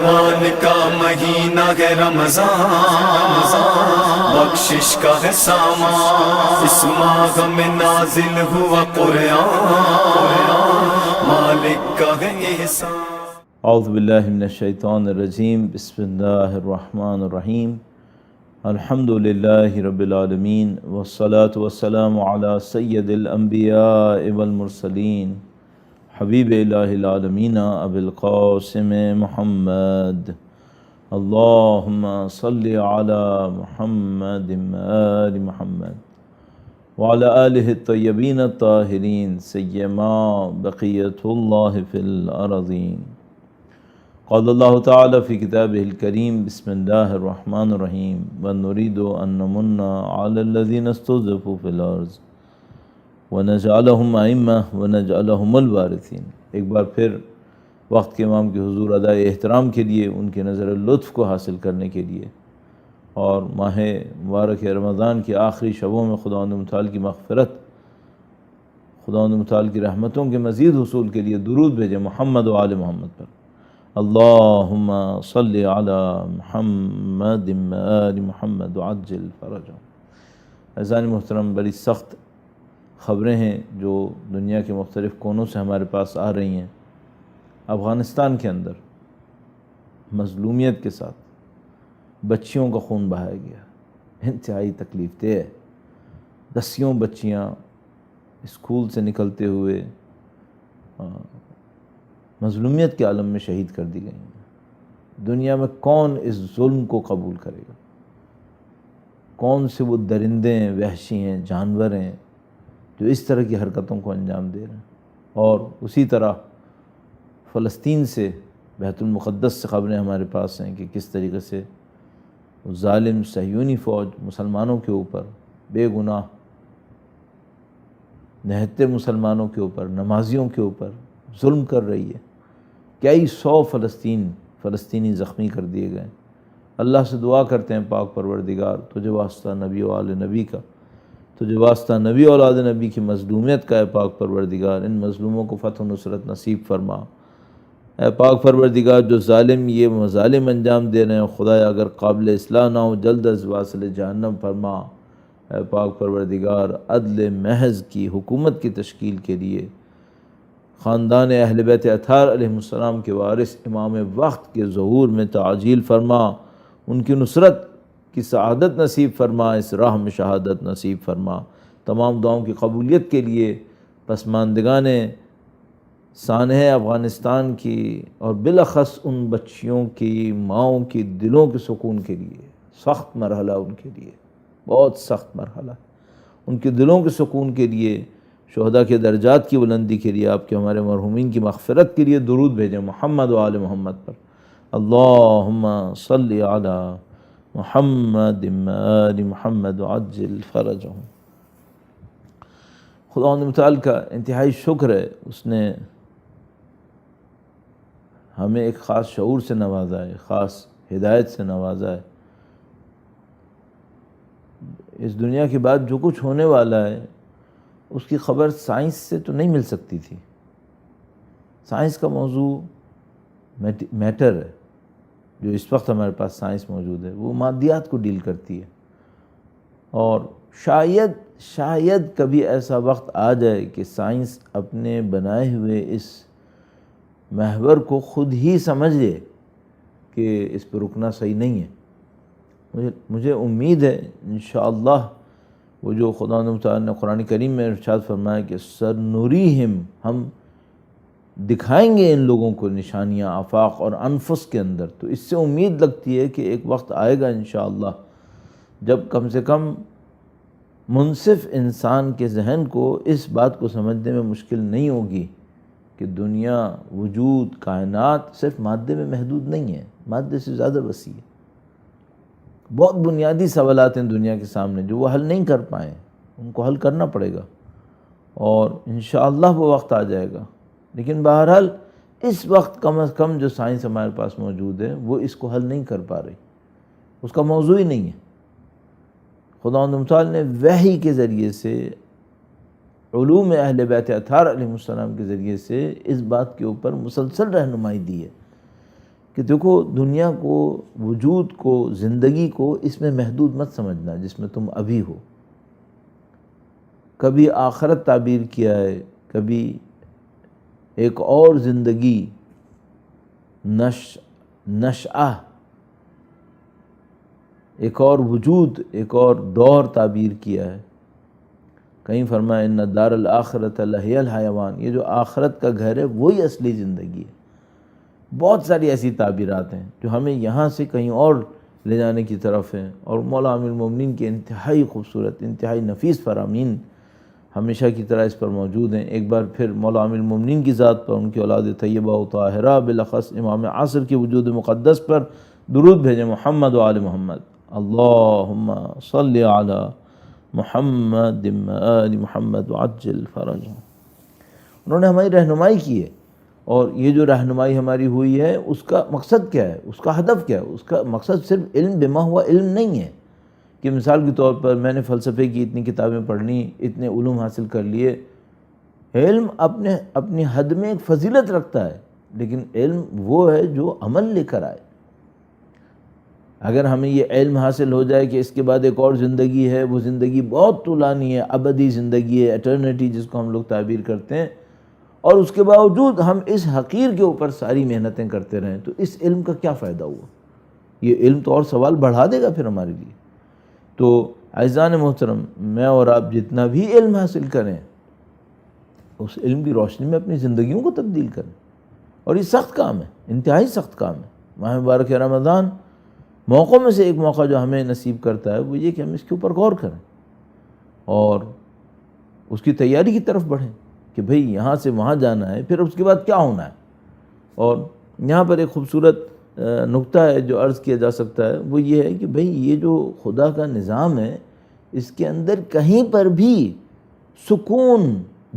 کمال کا مہینہ ہے رمضان، بخشش کا ہے سامان، اس ماہ میں نازل ہوا قرآن، مالک کا ہے احسان۔ اعوذ باللہ من الشیطان الرجیم، بسم اللہ الرحمن الرحیم، الحمد للہ رب العالمین، والصلاة والسلام علی سید الانبیاء والمرسلین، حبیب الہ العالمین ابی القاسم محمد، اللہم صلی علی محمد آل محمد وعلی آلہ الطیبین الطاہرین، سیما بقیۃ اللہ فی الارضین۔ قال اللہ تعالی فی کتابہ الکریم، بسم اللہ الرحمن الرحیم، وَنُرِيدُ أَن نَّمُنَّ عَلَى الَّذِينَ اسْتُضْعِفُوا فِي الْأَرْضِ وَنَجْعَلَهُمْ أَئِمَّةً وَنَجْعَلَهُمُ الْوَارِثِينَ۔ ایک بار پھر وقت کے امام کے حضور ادائے احترام کے لیے، ان کے نظر لطف کو حاصل کرنے کے لیے، اور ماہ مبارک رمضان کی آخری شبوں میں خداوند متعال کی مغفرت، خداوند متعال کی رحمتوں کے مزید حصول کے لیے درود بھیجیں محمد و آل محمد پر۔ اللہم صلی علی محمد آل محمد وعجل فرجہم۔ عزیزان محترم، بڑی سخت خبریں ہیں جو دنیا کے مختلف کونوں سے ہمارے پاس آ رہی ہیں۔ افغانستان کے اندر مظلومیت کے ساتھ بچیوں کا خون بہایا گیا، انتہائی تکلیف دہ ہے۔ دسیوں بچیاں اسکول سے نکلتے ہوئے مظلومیت کے عالم میں شہید کر دی گئی ہیں۔ دنیا میں کون اس ظلم کو قبول کرے گا؟ کون سے وہ درندے ہیں، وحشی ہیں، جانور ہیں جو اس طرح کی حرکتوں کو انجام دے رہے ہیں؟ اور اسی طرح فلسطین سے، بیت المقدس سے خبریں ہمارے پاس ہیں کہ کس طریقے سے وہ ظالم صہیونی فوج مسلمانوں کے اوپر، بے گناہ نہتے مسلمانوں کے اوپر، نمازیوں کے اوپر ظلم کر رہی ہے۔ کئی سو فلسطینی زخمی کر دیے گئے۔ اللہ سے دعا کرتے ہیں، پاک پروردگار تجھے واسطہ نبی و آل نبی کا، تجھے واسطہ نبی و اولاد نبی کی مظلومیت کا، اے پاک پروردگار ان مظلوموں کو فتح و نصرت نصیب فرما۔ اے پاک پروردگار جو ظالم یہ مظالم انجام دے رہے ہیں، خدایا اگر قابل اصلاح نہ ہو جلد از واصل جہنم فرما۔ اے پاک پروردگار عدل محض کی حکومت کی تشکیل کے لیے خاندان اہل بیت اطہار علیہ السلام کے وارث امام وقت کے ظہور میں تعجیل فرما، ان کی نصرت کی سعادت نصیب فرما، اس راہ میں شہادت نصیب فرما۔ تمام دعاؤں کی قبولیت کے لیے پسماندگان سانحہ افغانستان کی اور بالاخص ان بچیوں کی ماؤں کی دلوں کے سکون کے لیے، سخت مرحلہ ان کے لیے، بہت سخت مرحلہ، ان کے دلوں کے سکون کے لیے، شہداء کے درجات کی بلندی کے لیے، آپ کے ہمارے مرحومین کی مغفرت کے لیے درود بھیجیں محمد و آل محمد پر۔ اللہم صلی علی محمد آل محمد وعجل فرجہم۔ خداوند متعال کا انتہائی شکر ہے، اس نے ہمیں ایک خاص شعور سے نوازا ہے، خاص ہدایت سے نوازا ہے۔ اس دنیا کے بعد جو کچھ ہونے والا ہے اس کی خبر سائنس سے تو نہیں مل سکتی تھی۔ سائنس کا موضوع میٹر ہے، جو اس وقت ہمارے پاس سائنس موجود ہے وہ مادیات کو ڈیل کرتی ہے، اور شاید کبھی ایسا وقت آ جائے کہ سائنس اپنے بنائے ہوئے اس محور کو خود ہی سمجھ لے کہ اس پہ رکنا صحیح نہیں ہے۔ مجھے امید ہے انشاءاللہ وہ جو خداوند متعال نے قرآن کریم میں ارشاد فرمایا کہ سنریہم، ہم دکھائیں گے ان لوگوں کو نشانیاں آفاق اور انفس کے اندر، تو اس سے امید لگتی ہے کہ ایک وقت آئے گا انشاءاللہ جب کم سے کم منصف انسان کے ذہن کو اس بات کو سمجھنے میں مشکل نہیں ہوگی کہ دنیا، وجود، کائنات صرف مادے میں محدود نہیں ہے، مادے سے زیادہ وسیع ہے۔ بہت بنیادی سوالات ہیں دنیا کے سامنے جو وہ حل نہیں کر پائیں، ان کو حل کرنا پڑے گا، اور انشاءاللہ وہ وقت آ جائے گا۔ لیکن بہرحال اس وقت کم از کم جو سائنس ہمارے پاس موجود ہے وہ اس کو حل نہیں کر پا رہی، اس کا موضوع ہی نہیں ہے۔ خداوند متعال نے وحی کے ذریعے سے، علوم اہل بیت اطہار علیہ السلام کے ذریعے سے اس بات کے اوپر مسلسل رہنمائی دی ہے کہ دیکھو دنیا کو، وجود کو، زندگی کو اس میں محدود مت سمجھنا جس میں تم ابھی ہو. کبھی آخرت تعبیر کیا ہے، کبھی ایک اور زندگی، نشأہ، ایک اور وجود، ایک اور دور تعبیر کیا ہے. کہیں فرمایا ان دار الآخرۃ لہی الحیوان، یہ جو آخرت کا گھر ہے وہی اصلی زندگی ہے. بہت ساری ایسی تعبیرات ہیں جو ہمیں یہاں سے کہیں اور لے جانے کی طرف ہیں، اور مولا امیر المومنین کے انتہائی خوبصورت، انتہائی نفیس فرامین ہمیشہ کی طرح اس پر موجود ہیں. ایک بار پھر مولا امیر المومنین کی ذات پر، ان کی اولاد طیبہ و طاہرہ، بالاخص امام عصر کے وجود مقدس پر درود بھیجیں. محمد و آل محمد، اللہم صلی علی محمد آل محمد وعجل فرجہ. انہوں نے ہماری رہنمائی کی ہے، اور یہ جو رہنمائی ہماری ہوئی ہے اس کا مقصد کیا ہے، اس کا ہدف کیا ہے؟ اس کا مقصد صرف علم بما ہوا علم نہیں ہے کہ مثال کے طور پر میں نے فلسفے کی اتنی کتابیں پڑھ لیں، اتنے علوم حاصل کر لیے. علم اپنی حد میں ایک فضیلت رکھتا ہے، لیکن علم وہ ہے جو عمل لے کر آئے. اگر ہمیں یہ علم حاصل ہو جائے کہ اس کے بعد ایک اور زندگی ہے، وہ زندگی بہت طولانی ہے، ابدی زندگی ہے، ایٹرنیٹی جس کو ہم لوگ تعبیر کرتے ہیں، اور اس کے باوجود ہم اس حقیر کے اوپر ساری محنتیں کرتے رہیں، تو اس علم کا کیا فائدہ ہوا؟ یہ علم تو اور سوال بڑھا دے گا پھر ہمارے لیے. تو عزیزان محترم، میں اور آپ جتنا بھی علم حاصل کریں، اس علم کی روشنی میں اپنی زندگیوں کو تبدیل کریں. اور یہ سخت کام ہے، انتہائی سخت کام ہے. ماہ مبارک رمضان موقعوں میں سے ایک موقع جو ہمیں نصیب کرتا ہے وہ یہ کہ ہم اس کے اوپر غور کریں اور اس کی تیاری کی طرف بڑھیں کہ بھئی یہاں سے وہاں جانا ہے، پھر اس کے بعد کیا ہونا ہے. اور یہاں پر ایک خوبصورت نقطہ ہے جو عرض کیا جا سکتا ہے، وہ یہ ہے کہ بھئی یہ جو خدا کا نظام ہے، اس کے اندر کہیں پر بھی سکون،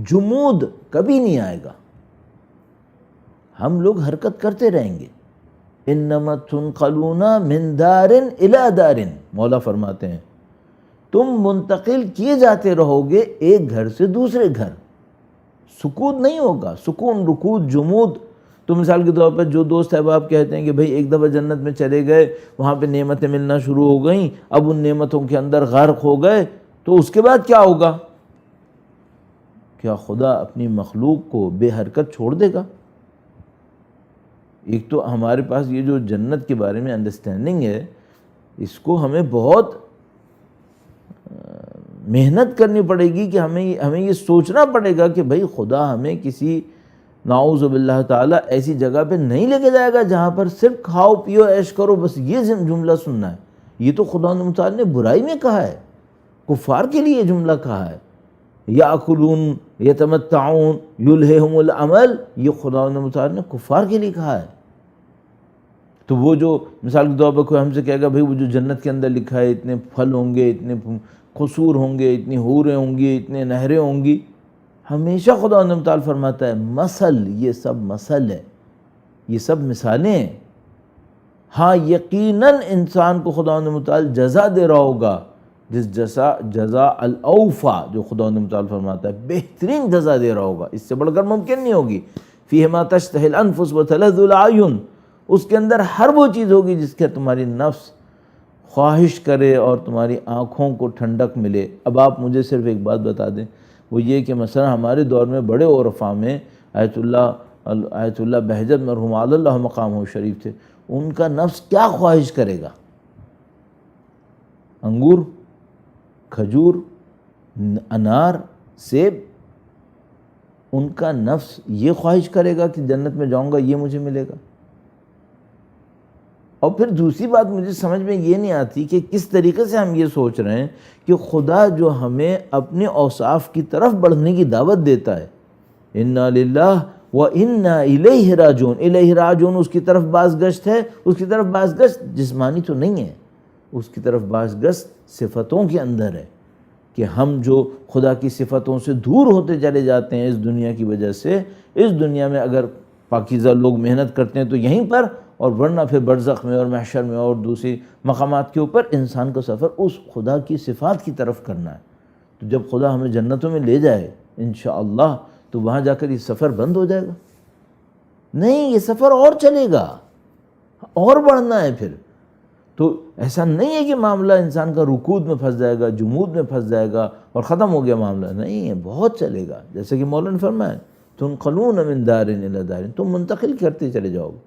جمود کبھی نہیں آئے گا. ہم لوگ حرکت کرتے رہیں گے. انما تنقلون من دار الی دار، مولا فرماتے ہیں تم منتقل کیے جاتے رہو گے ایک گھر سے دوسرے گھر. سکون نہیں ہوگا، سکون، رکود، جمود. تو مثال کے طور پر جو دوست احباب کہتے ہیں کہ بھئی ایک دفعہ جنت میں چلے گئے، وہاں پہ نعمتیں ملنا شروع ہو گئیں، اب ان نعمتوں کے اندر غرق ہو گئے، تو اس کے بعد کیا ہوگا؟ کیا خدا اپنی مخلوق کو بے حرکت چھوڑ دے گا؟ ایک تو ہمارے پاس یہ جو جنت کے بارے میں انڈرسٹینڈنگ ہے، اس کو ہمیں بہت محنت کرنی پڑے گی کہ ہمیں یہ سوچنا پڑے گا کہ بھئی خدا ہمیں کسی نعوذ باللہ تعالیٰ ایسی جگہ پہ نہیں لے کے جائے گا جہاں پر صرف کھاؤ پیو عیش کرو، بس یہ جملہ سننا ہے. یہ تو خدا متعال نے برائی میں کہا ہے، کفار کے لیے یہ جملہ کہا ہے. یاکلون یتمتعون یلہہم العمل، یہ خدا متعال نے کفار کے لیے کہا ہے. تو وہ جو مثال کے طور پر کوئی ہم سے کہے گا بھئی وہ جو جنت کے اندر لکھا ہے اتنے پھل ہوں گے، اتنے قصور ہوں گے، اتنی حوریں ہوں گی، اتنے نہریں ہوں گی، ہمیشہ خدا تعالیٰ فرماتا ہے مثل، یہ سب مثل ہے، یہ سب مثالیں ہیں. ہاں یقیناً انسان کو خدا تعالیٰ جزا دے رہا ہوگا، جس جزا الاوفا جو خدا تعالیٰ فرماتا ہے بہترین جزا دے رہا ہوگا، اس سے بڑھ کر ممکن نہیں ہوگی. فیہ ما تشتہی الانفس وتلذ الاعین، اس کے اندر ہر وہ چیز ہوگی جس کے تمہاری نفس خواہش کرے اور تمہاری آنکھوں کو ٹھنڈک ملے. اب آپ مجھے صرف ایک بات بتا دیں، وہ یہ کہ مثلا ہمارے دور میں بڑے عرفاء میں آیت اللہ بہجت مرحوم علی اللہ مقامہ شریف تھے، ان کا نفس کیا خواہش کرے گا؟ انگور، کھجور، انار، سیب. ان کا نفس یہ خواہش کرے گا کہ جنت میں جاؤں گا یہ مجھے ملے گا. اور پھر دوسری بات مجھے سمجھ میں یہ نہیں آتی کہ کس طریقے سے ہم یہ سوچ رہے ہیں کہ خدا جو ہمیں اپنے اوصاف کی طرف بڑھنے کی دعوت دیتا ہے، انا للہ وانا الیہ راجعون، الیہ راجعون اس کی طرف بازگشت ہے. اس کی طرف بازگشت جسمانی تو نہیں ہے، اس کی طرف بازگشت صفتوں کے اندر ہے کہ ہم جو خدا کی صفتوں سے دور ہوتے چلے جاتے ہیں اس دنیا کی وجہ سے. اس دنیا میں اگر پاکیزہ لوگ محنت کرتے ہیں تو یہیں پر، اور ورنہ پھر برزخ میں اور محشر میں اور دوسری مقامات کے اوپر انسان کا سفر اس خدا کی صفات کی طرف کرنا ہے. تو جب خدا ہمیں جنتوں میں لے جائے انشاءاللہ تو وہاں جا کر یہ سفر بند ہو جائے گا؟ نہیں، یہ سفر اور چلے گا. اور بڑھنا ہے پھر. تو ایسا نہیں ہے کہ معاملہ انسان کا رکوع میں پھنس جائے گا، جمود میں پھنس جائے گا اور ختم ہو گیا معاملہ. نہیں ہے، بہت چلے گا. جیسے کہ مولانا نے فرمایا تنقلون من دار الی دار، تم منتقل کرتے چلے جاؤ گے.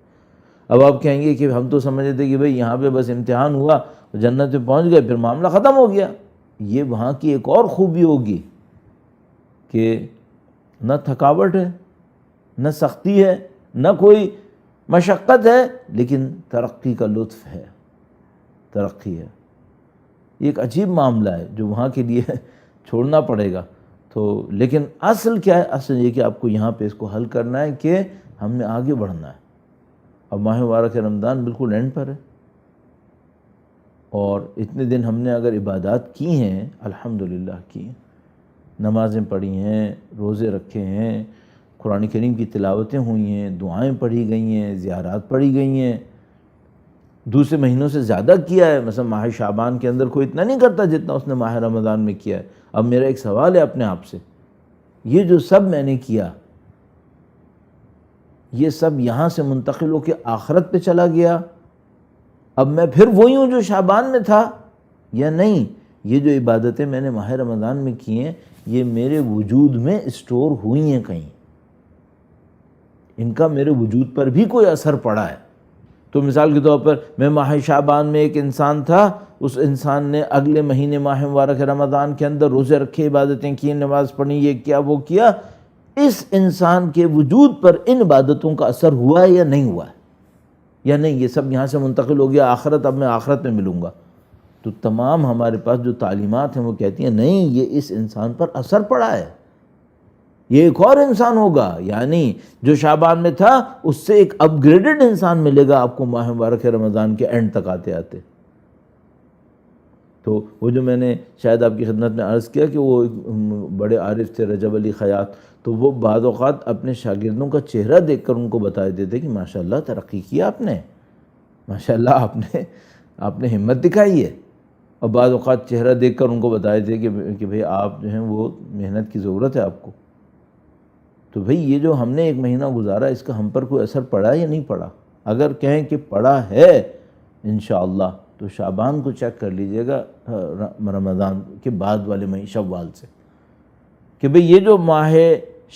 اب آپ کہیں گے کہ ہم تو سمجھتے تھے کہ بھئی یہاں پہ بس امتحان ہوا، جنت میں پہنچ گئے، پھر معاملہ ختم ہو گیا. یہ وہاں کی ایک اور خوبی ہوگی کہ نہ تھکاوٹ ہے، نہ سختی ہے، نہ کوئی مشقت ہے، لیکن ترقی کا لطف ہے، ترقی ہے. یہ ایک عجیب معاملہ ہے جو وہاں کے لیے چھوڑنا پڑے گا. تو لیکن اصل کیا ہے؟ اصل یہ کہ آپ کو یہاں پہ اس کو حل کرنا ہے کہ ہم نے آگے بڑھنا ہے. اب ماہ مبارک رمضان بالکل اینڈ پر ہے، اور اتنے دن ہم نے اگر عبادات کی ہیں، الحمدللہ کی ہیں، نمازیں پڑھی ہیں، روزے رکھے ہیں، قرآن کریم کی تلاوتیں ہوئی ہیں، دعائیں پڑھی گئی ہیں، زیارات پڑھی گئی ہیں، دوسرے مہینوں سے زیادہ کیا ہے. مثلا ماہ شعبان کے اندر کوئی اتنا نہیں کرتا جتنا اس نے ماہ رمضان میں کیا ہے. اب میرا ایک سوال ہے اپنے آپ سے، یہ جو سب میں نے کیا، یہ سب یہاں سے منتقل ہو کے آخرت پہ چلا گیا؟ اب میں پھر وہی ہوں جو شعبان میں تھا یا نہیں؟ یہ جو عبادتیں میں نے ماہ رمضان میں کی ہیں، یہ میرے وجود میں اسٹور ہوئی ہیں کہیں، ان کا میرے وجود پر بھی کوئی اثر پڑا ہے. تو مثال کے طور پر میں ماہ شعبان میں ایک انسان تھا، اس انسان نے اگلے مہینے ماہ مبارک رمضان کے اندر روزے رکھے، عبادتیں کی، نماز پڑھی، یہ کیا وہ کیا، اس انسان کے وجود پر ان عبادتوں کا اثر ہوا ہے یا نہیں ہوا ہے؟ یا نہیں یہ سب یہاں سے منتقل ہو گیا آخرت، اب میں آخرت میں ملوں گا؟ تو تمام ہمارے پاس جو تعلیمات ہیں وہ کہتی ہیں نہیں، یہ اس انسان پر اثر پڑا ہے، یہ ایک اور انسان ہوگا. یعنی جو شعبان میں تھا اس سے ایک اپ گریڈڈ انسان ملے گا آپ کو ماہ مبارک رمضان کے اینڈ تک آتے آتے. تو وہ جو میں نے شاید آپ کی خدمت میں عرض کیا کہ وہ بڑے عارف تھے رجب علی خیاط، تو وہ بعض اوقات اپنے شاگردوں کا چہرہ دیکھ کر ان کو بتا دیتے تھے کہ ماشاءاللہ ترقی کیا آپ نے، ماشاءاللہ آپ نے ہمت دکھائی ہے. اور بعض اوقات چہرہ دیکھ کر ان کو بتائے تھے کہ بھئی آپ جو ہیں وہ محنت کی ضرورت ہے آپ کو. تو بھئی یہ جو ہم نے ایک مہینہ گزارا، اس کا ہم پر کوئی اثر پڑا یا نہیں پڑا؟ اگر کہیں کہ پڑا ہے انشاءاللہ، تو شعبان کو چیک کر لیجئے گا رمضان کے بعد والے مہینے شوال سے، کہ بھئی یہ جو ماہ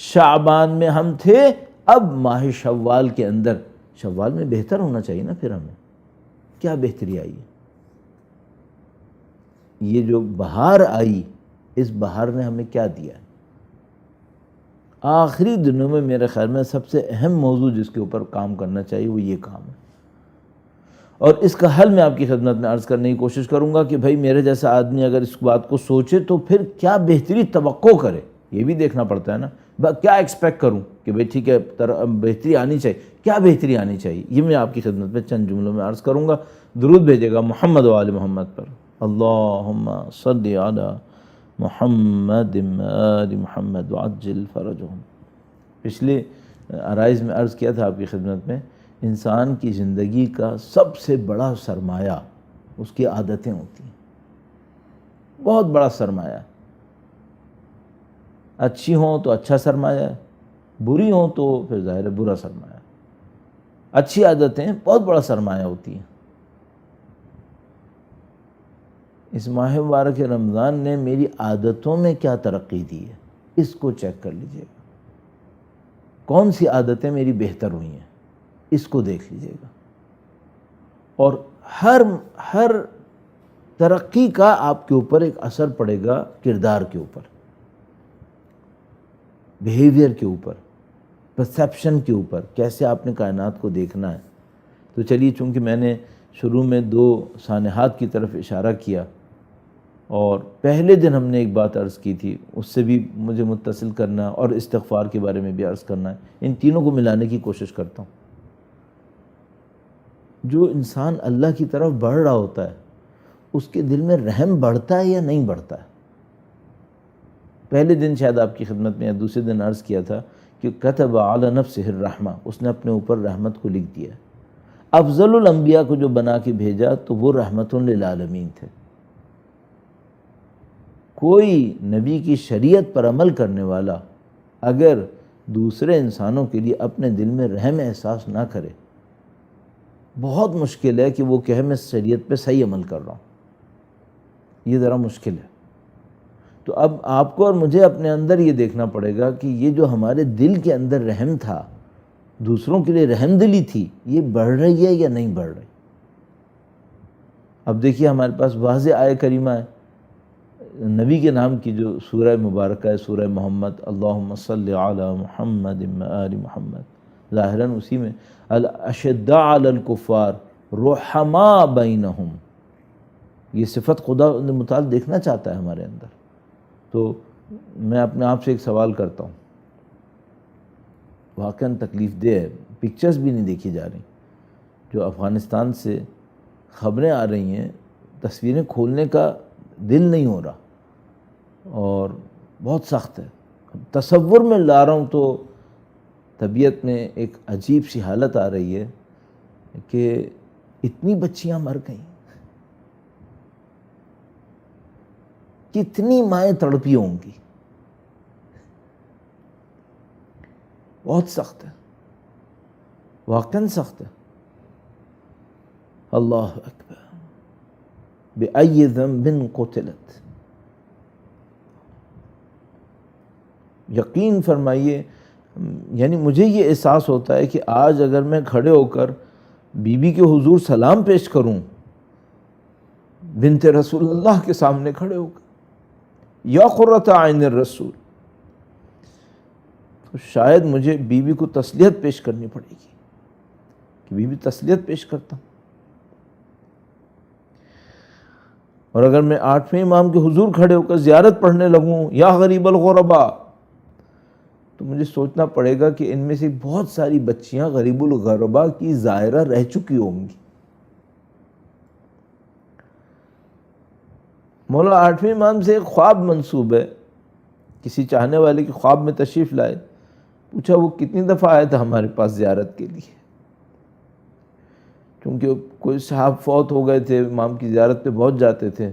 شعبان میں ہم تھے، اب ماہ شوال کے اندر، شوال میں بہتر ہونا چاہیے نا. پھر ہمیں کیا بہتری آئی ہے؟ یہ جو بہار آئی، اس بہار نے ہمیں کیا دیا ہے؟ آخری دنوں میں میرے خیال میں سب سے اہم موضوع جس کے اوپر کام کرنا چاہیے وہ یہ کام ہے. اور اس کا حل میں آپ کی خدمت میں عرض کرنے کی کوشش کروں گا کہ بھائی میرے جیسا آدمی اگر اس بات کو سوچے تو پھر کیا بہتری توقع کرے، یہ بھی دیکھنا پڑتا ہے نا. کیا ایکسپیکٹ کروں کہ بھئی ٹھیک ہے بہتری آنی چاہیے، کیا بہتری آنی چاہیے، یہ میں آپ کی خدمت میں چند جملوں میں عرض کروں گا. درود بھیجے گا محمد و آل محمد پر. اللہم صلی علی محمد آل محمد وعجل فرجہم. پچھلے عرائض میں عرض کیا تھا آپ کی خدمت میں، انسان کی زندگی کا سب سے بڑا سرمایہ اس کی عادتیں ہوتی ہیں، بہت بڑا سرمایہ. اچھی ہوں تو اچھا سرمایہ ہے، بری ہوں تو پھر ظاہر ہے برا سرمایہ. اچھی عادتیں بہت بڑا سرمایہ ہوتی ہیں. اس ماہ مبارک رمضان نے میری عادتوں میں کیا ترقی دی ہے، اس کو چیک کر لیجئے گا. کون سی عادتیں میری بہتر ہوئی ہیں، اس کو دیکھ لیجئے گا. اور ہر ترقی کا آپ کے اوپر ایک اثر پڑے گا، کردار کے اوپر، بیہیویئر کے اوپر، پرسیپشن کے اوپر، کیسے آپ نے کائنات کو دیکھنا ہے. تو چلیے، چونکہ میں نے شروع میں 2 سانحات کی طرف اشارہ کیا، اور پہلے دن ہم نے ایک بات عرض کی تھی، اس سے بھی مجھے متصل کرنا اور استغفار کے بارے میں بھی عرض کرنا ہے. ان تینوں کو ملانے کی کوشش کرتا ہوں. جو انسان اللہ کی طرف بڑھ رہا ہوتا ہے، اس کے دل میں رحم بڑھتا ہے یا نہیں بڑھتا ہے؟ پہلے دن شاید آپ کی خدمت میں یا دوسرے دن عرض کیا تھا کہ کتب علی نفسہ الرحمہ، اس نے اپنے اوپر رحمت کو لکھ دیا. افضل الانبیاء کو جو بنا کے بھیجا تو وہ رحمت للعالمین تھے. کوئی نبی کی شریعت پر عمل کرنے والا اگر دوسرے انسانوں کے لیے اپنے دل میں رحم احساس نہ کرے بہت مشکل ہے کہ وہ کہے میں شریعت پہ صحیح عمل کر رہا ہوں، یہ ذرا مشکل ہے۔ تو اب آپ کو اور مجھے اپنے اندر یہ دیکھنا پڑے گا کہ یہ جو ہمارے دل کے اندر رحم تھا، دوسروں کے لیے رحم دلی تھی، یہ بڑھ رہی ہے یا نہیں بڑھ رہی؟ اب دیکھیے ہمارے پاس واضح آیہ کریمہ ہے، نبی کے نام کی جو سورہ مبارکہ ہے، سورہ محمد، اللہم صلی علی محمد و آل محمد، ظاہراً اسی میں الاشداء علی الکفار رحماء بینہم، یہ صفت خدا متعال دیکھنا چاہتا ہے ہمارے اندر۔ تو میں اپنے آپ سے ایک سوال کرتا ہوں، واقعاً تکلیف دہ ہے، پکچرز بھی نہیں دیکھی جا رہی، جو افغانستان سے خبریں آ رہی ہیں، تصویریں کھولنے کا دل نہیں ہو رہا، اور بہت سخت ہے۔ تصور میں لا رہا ہوں تو طبیعت میں ایک عجیب سی حالت آ رہی ہے کہ اتنی بچیاں مر گئیں، کتنی مائیں تڑپی ہوں گی، بہت سخت ہے، واقعاً سخت ہے۔ اللہ اکبر، بِأَيِّ ذَنبٍ قُتِلَتْ، یقین فرمائیے، یعنی مجھے یہ احساس ہوتا ہے کہ آج اگر میں کھڑے ہو کر بی بی کے حضور سلام پیش کروں، بنت رسول اللہ کے سامنے کھڑے ہو کر، یا قرۃ عین الرسول، تو شاید مجھے بی بی کو تسلیت پیش کرنی پڑے گی کہ بی بی تسلیت پیش کرتا ہوں۔ اور اگر میں 8ویں امام کے حضور کھڑے ہو کر زیارت پڑھنے لگوں، یا غریب الغرباء، تو مجھے سوچنا پڑے گا کہ ان میں سے بہت ساری بچیاں غریب الغرباء کی زائرہ رہ چکی ہوں گی۔ مولا 8ویں امام سے ایک خواب منسوب ہے، کسی چاہنے والے کے خواب میں تشریف لائے، پوچھا وہ کتنی دفعہ آیا تھا ہمارے پاس زیارت کے لیے، کیونکہ کوئی صاحب فوت ہو گئے تھے، امام کی زیارت پہ پہنچ جاتے تھے،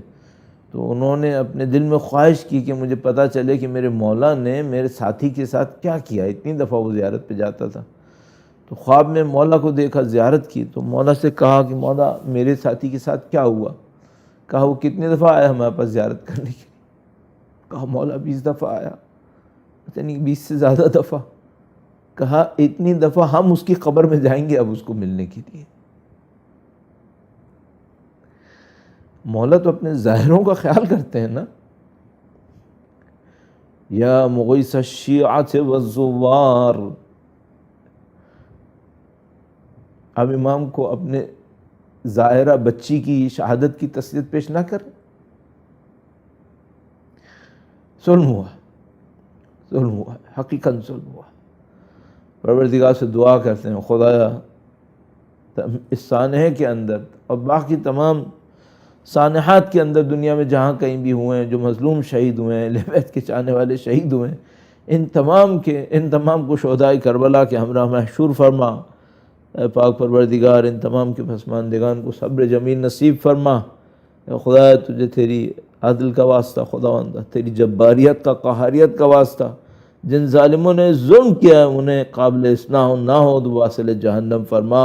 تو انہوں نے اپنے دل میں خواہش کی کہ مجھے پتہ چلے کہ میرے مولا نے میرے ساتھی کے ساتھ کیا کیا، اتنی دفعہ وہ زیارت پہ جاتا تھا۔ تو خواب میں مولا کو دیکھا، زیارت کی، تو مولا سے کہا کہ مولا میرے ساتھی کے ساتھ کیا ہوا؟ کہا وہ کتنی دفعہ آیا ہمارے پاس زیارت کرنے کے لیے؟ کہا مولا 20 دفعہ آیا، پتہ نہیں 20 سے زیادہ دفعہ۔ کہا اتنی دفعہ ہم اس کی قبر میں جائیں گے اب اس کو ملنے کے لیے؟ مولا تو اپنے ظاہروں کا خیال کرتے ہیں نا۔ یا مغیث الشیعۃ والزوار، اب امام کو اپنے ظاہرہ بچی کی شہادت کی تسلیت پیش نہ کر، ظلم ہوا، ظلم ہوا، حقیقاً ظلم ہوا۔ پروردگار سے دعا کرتے ہیں، خدایا اس سانحے کے اندر اور باقی تمام سانحات کے اندر دنیا میں جہاں کہیں بھی ہوئے ہیں، جو مظلوم شہید ہوئے ہیں، اہل بیت کے چاہنے والے شہید ہوئے ہیں، ان تمام کو شہدائے کربلا کے ہمراہ محشور فرما۔ اے پاک پروردگار، ان تمام کے پسماندگان کو صبر جمیل نصیب فرما۔ اے خدا، تجھے تیری عدل کا واسطہ، خداوند تیری جباریت کا، قہاریت کا واسطہ، جن ظالموں نے ظلم کیا ہے انہیں قابل اصلاح نہ ہو تو واصل جہنم فرما،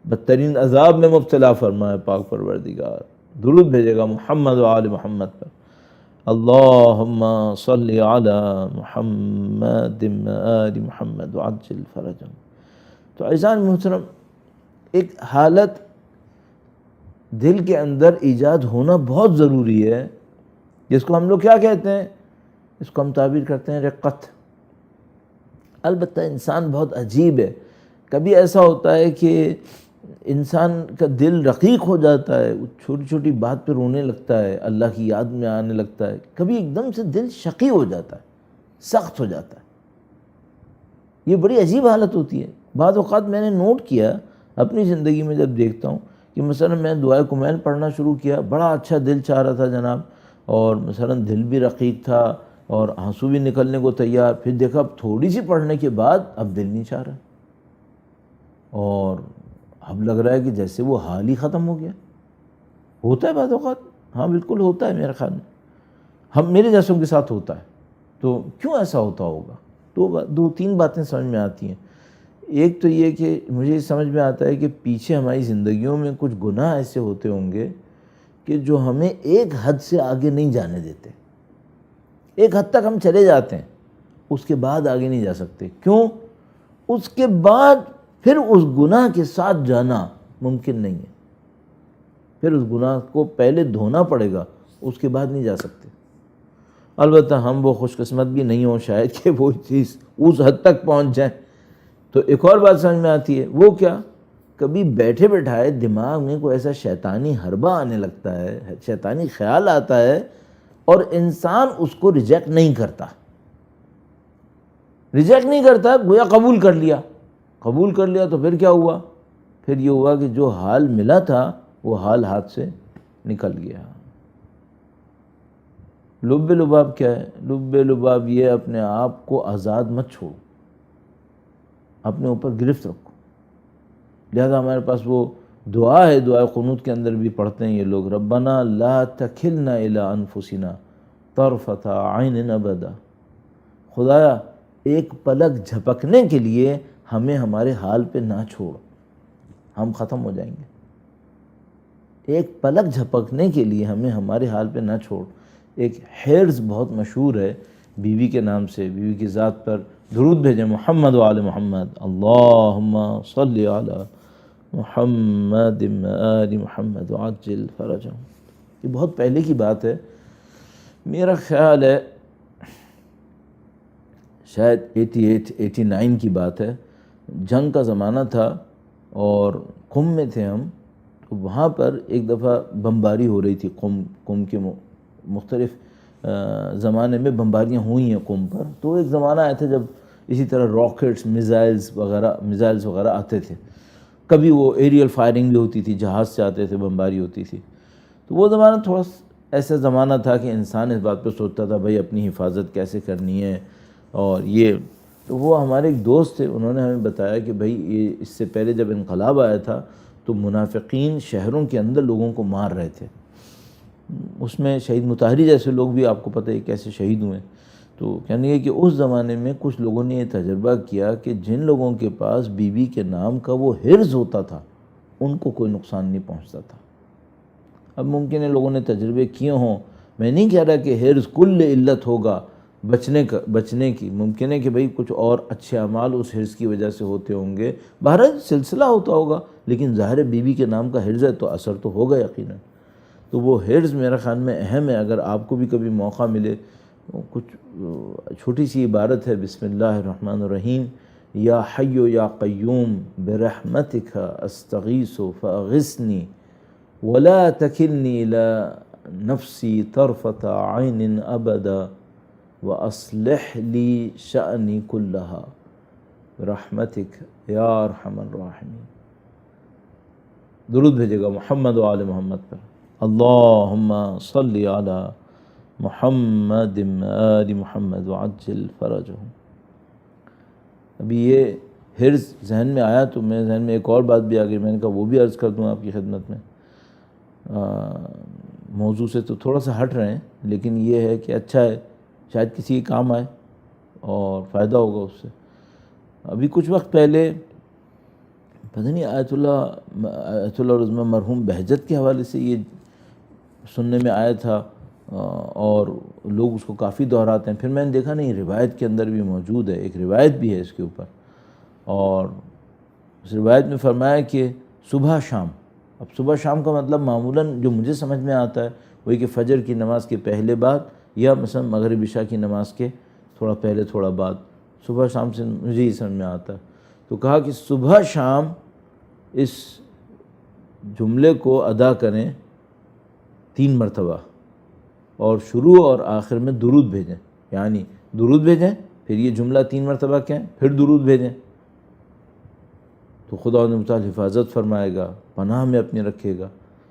بدترین عذاب میں مبتلا فرما۔ اے پاک پروردگار، درود بھیجے گا محمد و آل محمد پر، اللہم صلی علی محمد و آل محمد وعجل فرجہم۔ تو عزیزان محترم، ایک حالت دل کے اندر ایجاد ہونا بہت ضروری ہے، جس کو ہم لوگ کیا کہتے ہیں؟ اس کو ہم تعبیر کرتے ہیں رقت۔ البتہ انسان بہت عجیب ہے، کبھی ایسا ہوتا ہے کہ انسان کا دل رقیق ہو جاتا ہے، وہ چھوٹی چھوٹی بات پہ رونے لگتا ہے، اللہ کی یاد میں آنے لگتا ہے، کبھی ایک دم سے دل شقی ہو جاتا ہے، سخت ہو جاتا ہے۔ یہ بڑی عجیب حالت ہوتی ہے۔ بعض اوقات میں نے نوٹ کیا اپنی زندگی میں، جب دیکھتا ہوں کہ مثلا میں دعائے کمیل پڑھنا شروع کیا، بڑا اچھا دل چاہ رہا تھا جناب، اور مثلا دل بھی رقیق تھا اور آنسو بھی نکلنے کو تیار، پھر دیکھا اب تھوڑی سی پڑھنے کے بعد اب دل نہیں چاہ رہا، اور اب لگ رہا ہے کہ جیسے وہ حال ہی ختم ہو گیا۔ ہوتا ہے بعض اوقات، ہاں بالکل ہوتا ہے، میرے خیال میں میرے جیسوں کے ساتھ ہوتا ہے۔ تو کیوں ایسا ہوتا ہوگا؟ تو 2-3 باتیں سمجھ میں آتی ہیں۔ ایک تو یہ کہ مجھے سمجھ میں آتا ہے کہ پیچھے ہماری زندگیوں میں کچھ گناہ ایسے ہوتے ہوں گے کہ جو ہمیں ایک حد سے آگے نہیں جانے دیتے. ایک حد تک ہم چلے جاتے ہیں، اس کے بعد آگے نہیں جا سکتے. کیوں؟ اس کے بعد پھر اس گناہ کے ساتھ جانا ممکن نہیں ہے. پھر اس گناہ کو پہلے دھونا پڑے گا، اس کے بعد نہیں جا سکتے. البتہ ہم وہ خوش قسمت بھی نہیں ہوں شاید کہ وہ چیز اس حد تک پہنچ جائیں. تو ایک اور بات سمجھ میں آتی ہے، وہ کیا؟ کبھی بیٹھے بیٹھائے دماغ میں کوئی ایسا شیطانی حربہ آنے لگتا ہے، شیطانی خیال آتا ہے اور انسان اس کو ریجیکٹ نہیں کرتا. گویا قبول کر لیا تو پھر کیا ہوا؟ پھر یہ ہوا کہ جو حال ملا تھا وہ حال ہاتھ سے نکل گیا. لب لباب کیا ہے؟ لب لباب یہ اپنے آپ کو آزاد مت چھوڑو، اپنے اوپر گرفت رکھو. لہذا ہمارے پاس وہ دعا ہے، دعا قنوت کے اندر بھی پڑھتے ہیں یہ لوگ، ربنا لا تکلنا الی انفسنا طرفۃ عین ابدا. خدایا ایک پلک جھپکنے کے لیے ہمیں ہمارے حال پہ نہ چھوڑ، ہم ختم ہو جائیں گے. ایک پلک جھپکنے کے لیے ہمیں ہمارے حال پہ نہ چھوڑ. ایک حرز بہت مشہور ہے بیوی کے نام سے، بیوی کی ذات پر درود بھیجیں، محمد و آل محمد، اللہم صلی علی محمد آل محمد وعجل فرجہم. یہ بہت پہلے کی بات ہے، میرا خیال ہے شاید 88-89 کی بات ہے. جنگ کا زمانہ تھا اور قم میں تھے ہم. تو وہاں پر ایک دفعہ بمباری ہو رہی تھی. قم کے مختلف زمانے میں بمباریاں ہوئی ہیں قم پر. تو ایک زمانہ آیا تھا جب اسی طرح راکٹس، میزائلز وغیرہ آتے تھے. کبھی وہ ایریل فائرنگ بھی ہوتی تھی، جہاز سے آتے تھے، بمباری ہوتی تھی. تو وہ زمانہ تھوڑا ایسا زمانہ تھا کہ انسان اس بات پہ سوچتا تھا بھائی اپنی حفاظت کیسے کرنی ہے. اور یہ تو وہ ہمارے ایک دوست تھے، انہوں نے ہمیں بتایا کہ بھائی یہ اس سے پہلے جب انقلاب آیا تھا تو منافقین شہروں کے اندر لوگوں کو مار رہے تھے. اس میں شہید مطہری جیسے لوگ بھی آپ کو پتہ ہے کیسے شہید ہوئے. تو کہنے یہ کہ اس زمانے میں کچھ لوگوں نے یہ تجربہ کیا کہ جن لوگوں کے پاس بیوی کے نام کا وہ حرز ہوتا تھا ان کو کوئی نقصان نہیں پہنچتا تھا. اب ممکن ہے لوگوں نے تجربے کیے ہوں، میں نہیں کہہ رہا کہ حرز کل علت ہوگا بچنے کی. ممکن ہے کہ بھئی کچھ اور اچھے اعمال اس حرز کی وجہ سے ہوتے ہوں گے، بہرحال سلسلہ ہوتا ہوگا، لیکن ظاہر بیوی کے نام کا حرز ہے تو اثر تو ہوگا یقیناً. تو وہ حرز میرا خیال میں اہم ہے. اگر آپ کو بھی کبھی موقع ملے، کچھ چھوٹی سی عبارت ہے، بسم اللہ الرحمن الرحیم، یا حی یا قیوم برحمتک استغیث فاغثنی ولا تکلنی الی نفسی طرفۃ عین ابدا واصلح لی شأنی کلہا برحمتک یا ارحم الراحمین. درود بھیجے گا محمد و آل محمد پر، اللہم صلی علی محمد آل محمد وعجل فرجہم. ابھی یہ حرز ذہن میں آیا تو میرے ذہن میں ایک اور بات بھی آ گئی، میں نے کہا وہ بھی عرض کر دوں آپ کی خدمت میں. موضوع سے تو تھوڑا سا ہٹ رہے ہیں، لیکن یہ ہے کہ اچھا ہے، شاید کسی کے کام آئے اور فائدہ ہوگا اس سے. ابھی کچھ وقت پہلے پتہ نہیں آیت اللہ رضمہ مرحوم بہجت کے حوالے سے یہ سننے میں آیا تھا اور لوگ اس کو کافی دہراتے ہیں. پھر میں نے دیکھا نہیں، روایت کے اندر بھی موجود ہے، ایک روایت بھی ہے اس کے اوپر. اور اس روایت میں فرمایا کہ صبح شام، اب صبح شام کا مطلب معمولاً جو مجھے سمجھ میں آتا ہے وہی کہ فجر کی نماز کے پہلے بعد یا مثلا مغرب عشاء کی نماز کے تھوڑا پہلے تھوڑا بعد. صبح شام سے مجھے ہی سمجھ میں آتا ہے. تو کہا کہ صبح شام اس جملے کو ادا کریں 3 مرتبہ اور شروع اور آخر میں درود بھیجیں. یعنی درود بھیجیں، پھر یہ جملہ 3 مرتبہ کہیں، پھر درود بھیجیں. تو خدا متعال حفاظت فرمائے گا، پناہ میں اپنی رکھے گا.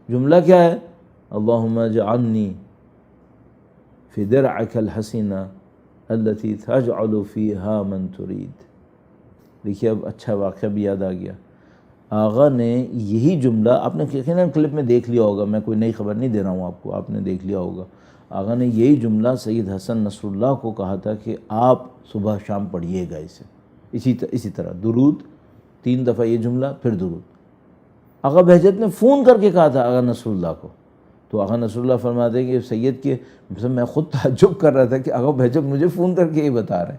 جملہ کیا ہے؟ اللہم اجعلنی فی درعک الحسینہ التی تجعل فیہا من ترید. دیکھیے اب اچھا واقعہ بھی یاد آ گیا. آغا نے یہی جملہ، آپ نے یقیناً کلپ میں دیکھ لیا ہوگا، میں کوئی نئی خبر نہیں دے رہا ہوں آپ کو، آپ نے دیکھ لیا ہوگا. آغا نے یہی جملہ سید حسن نصر اللہ کو کہا تھا کہ آپ صبح شام پڑھیے گا اسے، اسی طرح درود 3 دفعہ یہ جملہ پھر درود. آقا بہجت نے فون کر کے کہا تھا آقا نصر اللہ کو. تو آقا نصر اللہ فرماتے ہیں کہ سید کے میں خود تعجب کر رہا تھا کہ آقا بہجت مجھے فون کر کے یہ بتا رہے ہیں.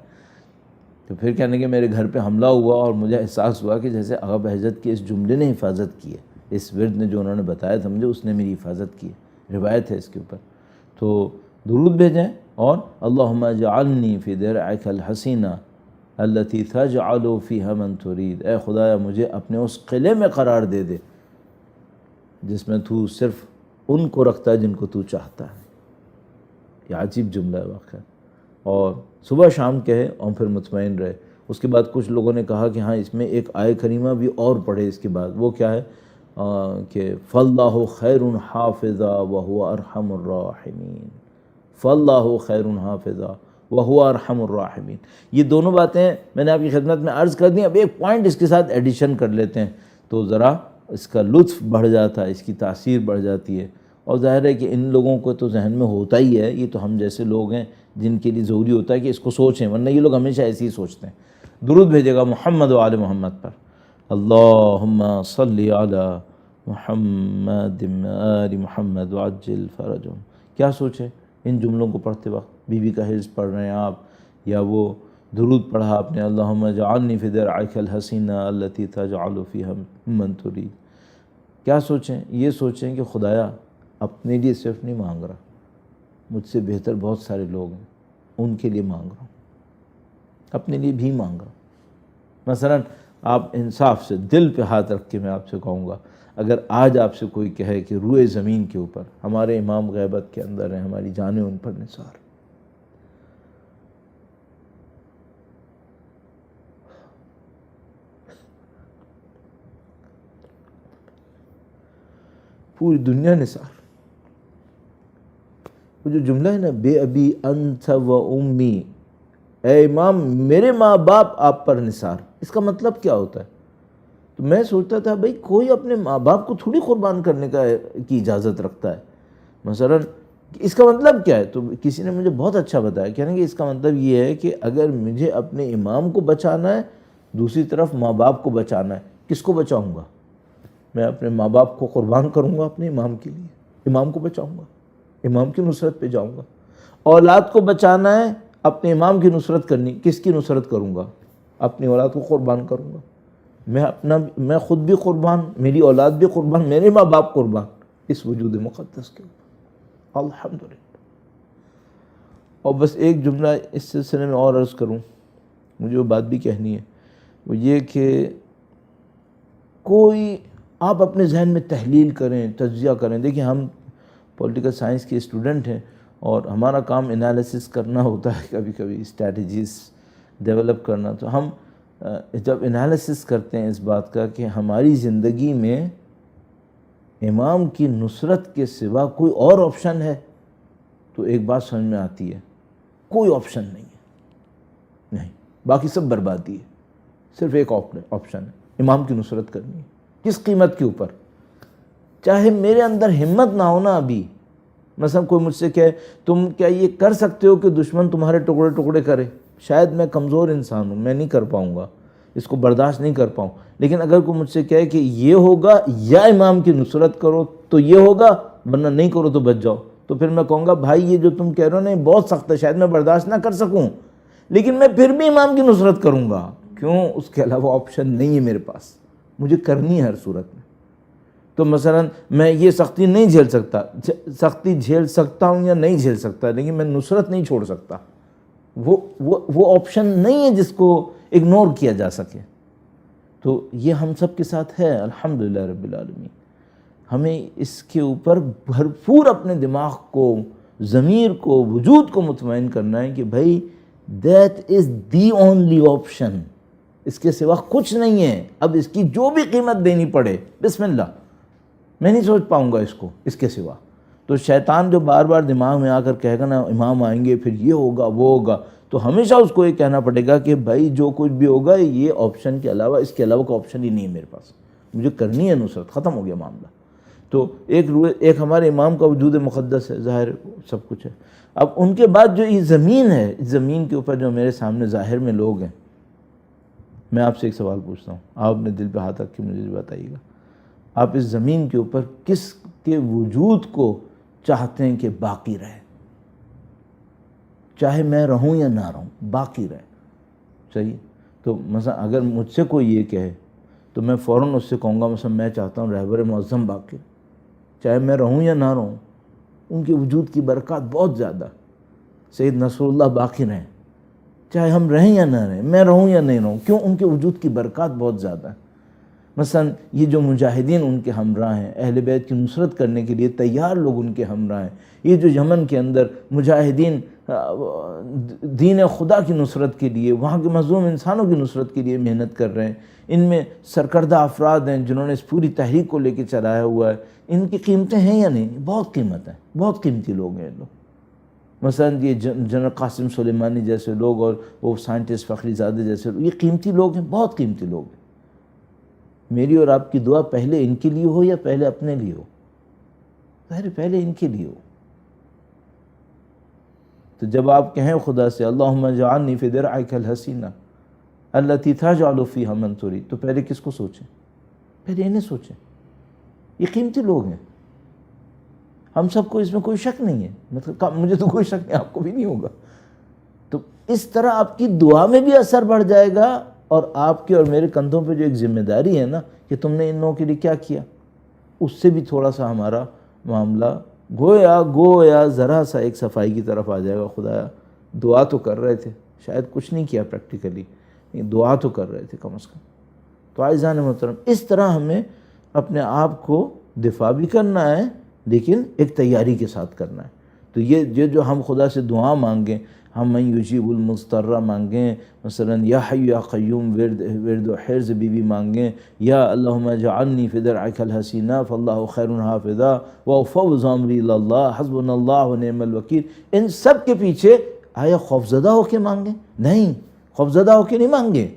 تو پھر کہنے کہ میرے گھر پہ حملہ ہوا اور مجھے احساس ہوا کہ جیسے آقا بہجت کے اس جملے نے حفاظت کی ہے, اس ورد نے جو انہوں نے بتایا تھا مجھے, اس نے میری حفاظت کی ہے. روایت ہے اس کے اوپر. تو درود بھیجیں اور اللہم اجعلنی فی درعک الحسینہ التی تجعل فیہا من ترید, اے خدایا مجھے اپنے اس قلعے میں قرار دے دے جس میں تو صرف ان کو رکھتا ہے جن کو تو چاہتا ہے. یہ عجیب جملہ ہے واقعہ. اور صبح شام کہے اور پھر مطمئن رہے. اس کے بعد کچھ لوگوں نے کہا کہ ہاں اس میں ایک آیہ کریمہ بھی اور پڑھے اس کے بعد. وہ کیا ہے کہ فاللہ خیر حافظا وہو ارحم الراحمین, فاللہ خیر حافظا وہو ارحم الراحمین. یہ دونوں باتیں میں نے آپ کی خدمت میں عرض کر دی. اب ایک پوائنٹ اس کے ساتھ ایڈیشن کر لیتے ہیں تو ذرا اس کا لطف بڑھ جاتا ہے, اس کی تاثیر بڑھ جاتی ہے. اور ظاہر ہے کہ ان لوگوں کو تو ذہن میں ہوتا ہی ہے, یہ تو ہم جیسے لوگ ہیں جن کے لیے ضروری ہوتا ہے کہ اس کو سوچیں, ورنہ یہ لوگ ہمیشہ ایسے ہی سوچتے ہیں. درود بھیجے گا محمد و آل محمد پر. اللہم صلی علی محمد آل محمد وعجل فرجہم. کیا سوچیں ان جملوں کو پڑھتے وقت؟ بی بی کا حرز پڑھ رہے ہیں آپ, یا وہ درود پڑھا آپ نے اللہم اجعلنی فی درعک الحسینہ التی تجعل فیہا من ترید. کیا سوچیں؟ یہ سوچیں کہ خدایا اپنے لیے صرف نہیں مانگ رہا, مجھ سے بہتر بہت سارے لوگ ہیں, ان کے لیے مانگ رہا ہوں, اپنے لیے بھی مانگ رہا ہوں. مثلا آپ انصاف سے دل پہ ہاتھ رکھ کے میں آپ سے کہوں گا, اگر آج آپ سے کوئی کہے کہ روئے زمین کے اوپر ہمارے امام غیبت کے اندر ہیں, ہماری جانیں ان پر نثار, پوری دنیا نثار. وہ جو جملہ ہے نا بے ابی انت و امی, اے امام میرے ماں باپ آپ پر نثار, اس کا مطلب کیا ہوتا ہے؟ تو میں سوچتا تھا بھئی کوئی اپنے ماں باپ کو تھوڑی قربان کرنے کی اجازت رکھتا ہے. مثلا اس کا مطلب کیا ہے؟ تو کسی نے مجھے بہت اچھا بتایا, کہنے کہ اس کا مطلب یہ ہے کہ اگر مجھے اپنے امام کو بچانا ہے, دوسری طرف ماں باپ کو بچانا ہے, کس کو بچاؤں گا؟ میں اپنے ماں باپ کو قربان کروں گا اپنے امام کے لیے, امام کو بچاؤں گا, امام کی نصرت پہ جاؤں گا. اولاد کو بچانا ہے, اپنے امام کی نصرت کرنی, کس کی نصرت کروں گا؟ اپنی اولاد کو قربان کروں گا. میں خود بھی قربان, میری اولاد بھی قربان, میرے ماں باپ قربان اس وجود مقدس کے اوپر. الحمدللہ. اور بس ایک جملہ اس سلسلے میں اور عرض کروں, مجھے وہ بات بھی کہنی ہے, وہ یہ کہ کوئی آپ اپنے ذہن میں تحلیل کریں, تجزیہ کریں. دیکھیں ہم پولیٹیکل سائنس کے اسٹوڈنٹ ہیں اور ہمارا کام انالیسس کرنا ہوتا ہے, کبھی کبھی اسٹریٹجیز ڈیولپ کرنا. تو ہم جب انالیسس کرتے ہیں اس بات کا کہ ہماری زندگی میں امام کی نصرت کے سوا کوئی اور آپشن ہے, تو ایک بات سمجھ میں آتی ہے, کوئی آپشن نہیں ہے, نہیں, باقی سب بربادی ہے. صرف ایک آپشن ہے, امام کی نصرت کرنی ہے. کس قیمت کے اوپر؟ چاہے میرے اندر ہمت نہ ہونا ابھی. مثلا کوئی مجھ سے کہے تم کیا یہ کر سکتے ہو کہ دشمن تمہارے ٹکڑے ٹکڑے کرے؟ شاید میں کمزور انسان ہوں, میں نہیں کر پاؤں گا, اس کو برداشت نہیں کر پاؤں. لیکن اگر کوئی مجھ سے کہے کہ یہ ہوگا یا امام کی نصرت کرو تو یہ ہوگا, ورنہ نہیں کرو تو بچ جاؤ, تو پھر میں کہوں گا بھائی یہ جو تم کہہ رہے ہو نا بہت سخت ہے, شاید میں برداشت نہ کر سکوں, لیکن میں پھر بھی امام کی نصرت کروں گا. کیوں؟ اس کے علاوہ آپشن نہیں ہے میرے پاس, مجھے کرنی ہے ہر صورت میں. تو مثلا میں یہ سختی نہیں جھیل سکتا, سختی جھیل سکتا ہوں یا نہیں جھیل سکتا, لیکن میں نصرت نہیں چھوڑ سکتا. وہ آپشن نہیں ہے جس کو اگنور کیا جا سکے. تو یہ ہم سب کے ساتھ ہے الحمدللہ رب العالمین. ہمیں اس کے اوپر بھرپور اپنے دماغ کو, ضمیر کو, وجود کو مطمئن کرنا ہے کہ بھائی that is the only option, اس کے سوا کچھ نہیں ہے. اب اس کی جو بھی قیمت دینی پڑے بسم اللہ, میں نہیں سوچ پاؤں گا اس کو اس کے سوا. تو شیطان جو بار بار دماغ میں آ کر کہے گا نا امام آئیں گے پھر یہ ہوگا وہ ہوگا, تو ہمیشہ اس کو یہ کہنا پڑے گا کہ بھائی جو کچھ بھی ہوگا یہ آپشن کے علاوہ, اس کے علاوہ کوئی آپشن ہی نہیں ہے میرے پاس, مجھے کرنی ہے نصرت, ختم ہو گیا معاملہ. تو ایک ہمارے امام کا وجود مقدس ہے, ظاہر سب کچھ ہے. اب ان کے بعد جو یہ زمین ہے, اس زمین کے اوپر جو میرے سامنے ظاہر میں لوگ ہیں, میں آپ سے ایک سوال پوچھتا ہوں، آپ اپنے دل پہ ہاتھ رکھ کے مجھے بتائیے گا، آپ اس زمین کے اوپر کس کے وجود کو چاہتے ہیں کہ باقی رہے؟ چاہے میں رہوں یا نہ رہوں، باقی رہے، صحیح؟ تو مثلا اگر مجھ سے کوئی یہ کہے تو میں فوراً اس سے کہوں گا مثلا میں چاہتا ہوں رہبر معظم باقی، چاہے میں رہوں یا نہ رہوں، ان کے وجود کی برکات بہت زیادہ، سید نصر اللہ باقی رہیں، چاہے ہم رہیں یا نہ رہیں، میں رہوں یا نہیں رہوں، کیوں؟ ان کے وجود کی برکات بہت زیادہ ہیں۔ مثلا یہ جو مجاہدین ان کے ہمراہ ہیں، اہل بیت کی نصرت کرنے کے لیے تیار لوگ ان کے ہمراہ ہیں، یہ جو یمن کے اندر مجاہدین دین خدا کی نصرت کے لیے، وہاں کے مظلوم انسانوں کی نصرت کے لیے محنت کر رہے ہیں، ان میں سرکردہ افراد ہیں جنہوں نے اس پوری تحریک کو لے کے چلایا ہوا ہے، ان کی قیمتیں ہیں یا نہیں؟ بہت قیمت ہیں، بہت قیمتی لوگ ہیں لوگ۔ مثلا یہ جنرل قاسم سلیمانی جیسے لوگ اور وہ سائنٹسٹ فخری زادہ جیسے لوگ، یہ قیمتی لوگ ہیں، بہت قیمتی لوگ ہیں۔ میری اور آپ کی دعا پہلے ان کے لیے ہو یا پہلے اپنے لیے ہو؟ پہلے ان کے لیے ہو۔ تو جب آپ کہیں خدا سے اللہم اجعلنی فی درعک الحسینہ التی تجعل فیہا من ترید، تو پہلے کس کو سوچیں؟ پہلے انہیں سوچیں، یہ قیمتی لوگ ہیں، ہم سب کو اس میں کوئی شک نہیں ہے، مطلب مجھے تو کوئی شک نہیں، آپ کو بھی نہیں ہوگا۔ تو اس طرح آپ کی دعا میں بھی اثر بڑھ جائے گا، اور آپ کے اور میرے کندھوں پہ جو ایک ذمہ داری ہے نا کہ تم نے ان لوگوں کے لیے کیا کیا، اس سے بھی تھوڑا سا ہمارا معاملہ گویا ذرا سا ایک صفائی کی طرف آ جائے گا۔ خدایا دعا تو کر رہے تھے، شاید کچھ نہیں کیا پریکٹیکلی، لیکن دعا تو کر رہے تھے کم از کم۔ تو عزیزان محترم، اس طرح ہمیں اپنے آپ کو دفاع بھی کرنا ہے، لیکن ایک تیاری کے ساتھ کرنا ہے۔ تو یہ جو ہم خدا سے دعا مانگیں، ہم من یجیب المضطر مانگیں، مثلا یا حی یا قیوم ورد و حرز بی مانگیں، یا اللہم اجعلنی فی درعک الحسینہ فاللہ خیر حافظہ وافوض امری الی اللہ حسبنا اللہ ونعم الوکیل، ان سب کے پیچھے آیا خوفزدہ ہو کے مانگیں؟ نہیں، خوفزدہ ہو کے نہیں مانگیں،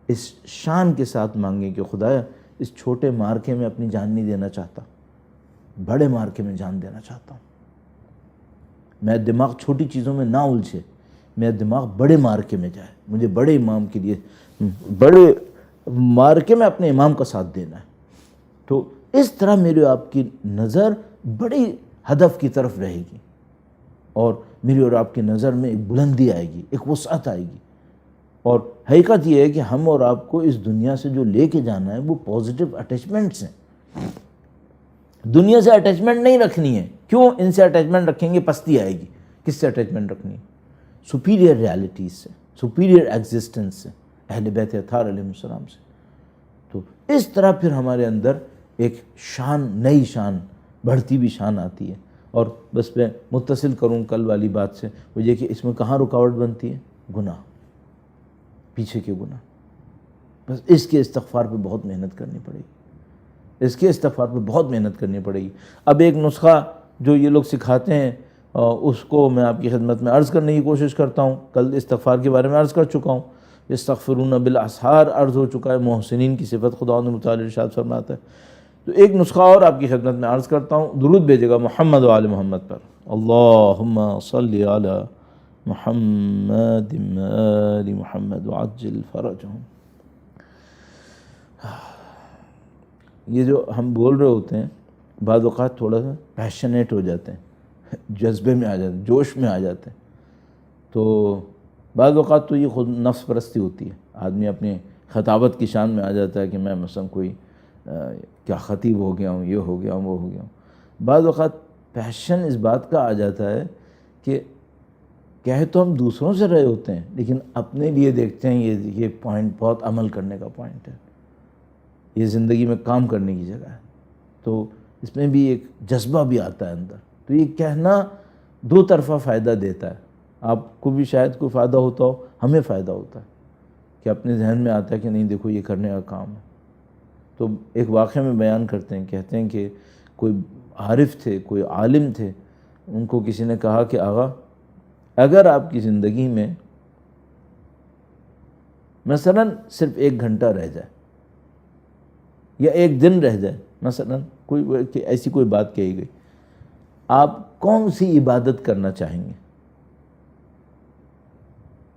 اس شان کے ساتھ مانگیں کہ خدایا اس چھوٹے مارکے میں اپنی جان نہیں دینا چاہتا، بڑے مارکے میں جان دینا چاہتا ہوں، میرا دماغ چھوٹی چیزوں میں نہ الجھے، میرا دماغ بڑے مارکے میں جائے، مجھے بڑے امام کے لیے بڑے مارکے میں اپنے امام کا ساتھ دینا ہے۔ تو اس طرح میرے آپ کی نظر بڑی ہدف کی طرف رہے گی، اور میری اور آپ کی نظر میں ایک بلندی آئے گی، ایک وسعت آئے گی، اور حقیقت یہ ہے کہ ہم اور آپ کو اس دنیا سے جو لے کے جانا ہے وہ پازیٹیو اٹیچمنٹس ہیں، دنیا سے اٹیچمنٹ نہیں رکھنی ہے۔ کیوں؟ ان سے اٹیچمنٹ رکھیں گے پستی آئے گی۔ کس سے اٹیچمنٹ رکھنی ہے؟ سپیریئر ریالٹیز سے، سپیریئر ایگزسٹنس سے، اہل بیت اطہار علیہ السلام سے۔ تو اس طرح پھر ہمارے اندر ایک شان، نئی شان، بڑھتی بھی شان آتی ہے۔ اور بس میں متصل کروں کل والی بات سے، وہ یہ کہ اس میں کہاں رکاوٹ بنتی ہے؟ گناہ، پیچھے کے گناہ۔ بس اس کے استغفار پہ بہت محنت کرنی پڑے گی، اس کے استغفار پہ بہت محنت کرنی پڑے گی۔ اب ایک نسخہ جو یہ لوگ سکھاتے ہیں اس کو میں آپ کی خدمت میں عرض کرنے کی کوشش کرتا ہوں۔ کل استغفار کے بارے میں عرض کر چکا ہوں، یستغفرون بالاسحار عرض ہو چکا ہے، محسنین کی صفت خداوند متعال ارشاد فرماتا ہے۔ تو ایک نسخہ اور آپ کی خدمت میں عرض کرتا ہوں، درود بھیجے گا محمد و آل محمد پر، اللہم صلی علی محمد و آل محمد وعجل فرجہم۔ یہ جو ہم بول رہے ہوتے ہیں بعض اوقات تھوڑا سا پیشنیٹ ہو جاتے ہیں، جذبے میں آ جاتے ہیں، جوش میں آ جاتے ہیں، تو بعض اوقات تو یہ خود نفس پرستی ہوتی ہے، آدمی اپنی خطابت کی شان میں آ جاتا ہے کہ میں مثلا کوئی کیا خطیب ہو گیا ہوں، یہ ہو گیا ہوں، وہ ہو گیا ہوں۔ بعض اوقات پیشن اس بات کا آ جاتا ہے کہ کہہ تو ہم دوسروں سے رہے ہوتے ہیں، لیکن اپنے لیے دیکھتے ہیں یہ پوائنٹ بہت عمل کرنے کا پوائنٹ ہے، یہ زندگی میں کام کرنے کی جگہ ہے۔ تو اس میں بھی ایک جذبہ بھی آتا ہے اندر، تو یہ کہنا دو طرفہ فائدہ دیتا ہے، آپ کو بھی شاید کوئی فائدہ ہوتا ہو، ہمیں فائدہ ہوتا ہے کہ اپنے ذہن میں آتا ہے کہ نہیں دیکھو یہ کرنے کا کام ہے۔ تو ایک واقعہ میں بیان کرتے ہیں، کہتے ہیں کہ کوئی عارف تھے، کوئی عالم تھے، ان کو کسی نے کہا کہ آغا اگر آپ کی زندگی میں مثلا صرف 1 گھنٹہ رہ جائے یا 1 دن رہ جائے، مثلا کوئی ایسی کوئی بات کہی گئی، آپ کون سی عبادت کرنا چاہیں گے؟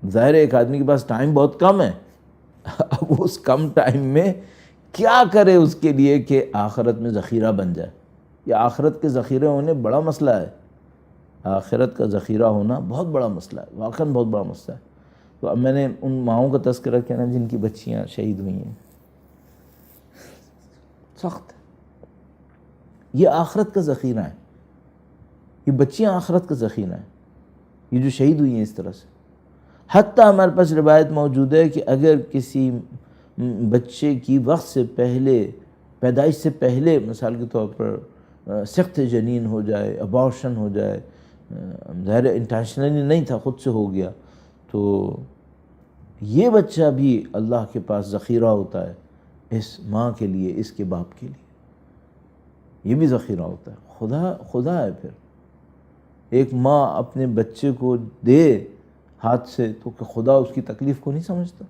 ظاہر ہے ایک آدمی کے پاس ٹائم بہت کم ہے، اب اس کم ٹائم میں کیا کرے اس کے لیے کہ آخرت میں ذخیرہ بن جائے. یہ آخرت کے ذخیرے ہونے بڑا مسئلہ ہے. آخرت کا ذخیرہ ہونا بہت بڑا مسئلہ ہے، واقعاً بہت بڑا مسئلہ ہے. تو اب میں نے ان ماؤں کا تذکرہ کیا نا جن کی بچیاں شہید ہوئی ہیں. سخت ہے. یہ آخرت کا ذخیرہ ہے، یہ بچیاں آخرت کا ذخیرہ ہیں، یہ جو شہید ہوئی ہیں اس طرح سے. حتیٰ ہمارے پاس روایت موجود ہے کہ اگر کسی بچے کی وقت سے پہلے، پیدائش سے پہلے مثال کے طور پر سخت جنین ہو جائے، ابارشن ہو جائے، ظاہر انٹینشنلی نہیں تھا، خود سے ہو گیا، تو یہ بچہ بھی اللہ کے پاس ذخیرہ ہوتا ہے اس ماں کے لیے، اس کے باپ کے لیے. یہ بھی ذخیرہ ہوتا ہے. خدا ہے. پھر ایک ماں اپنے بچے کو دے ہاتھ سے تو کہ خدا اس کی تکلیف کو نہیں سمجھتا،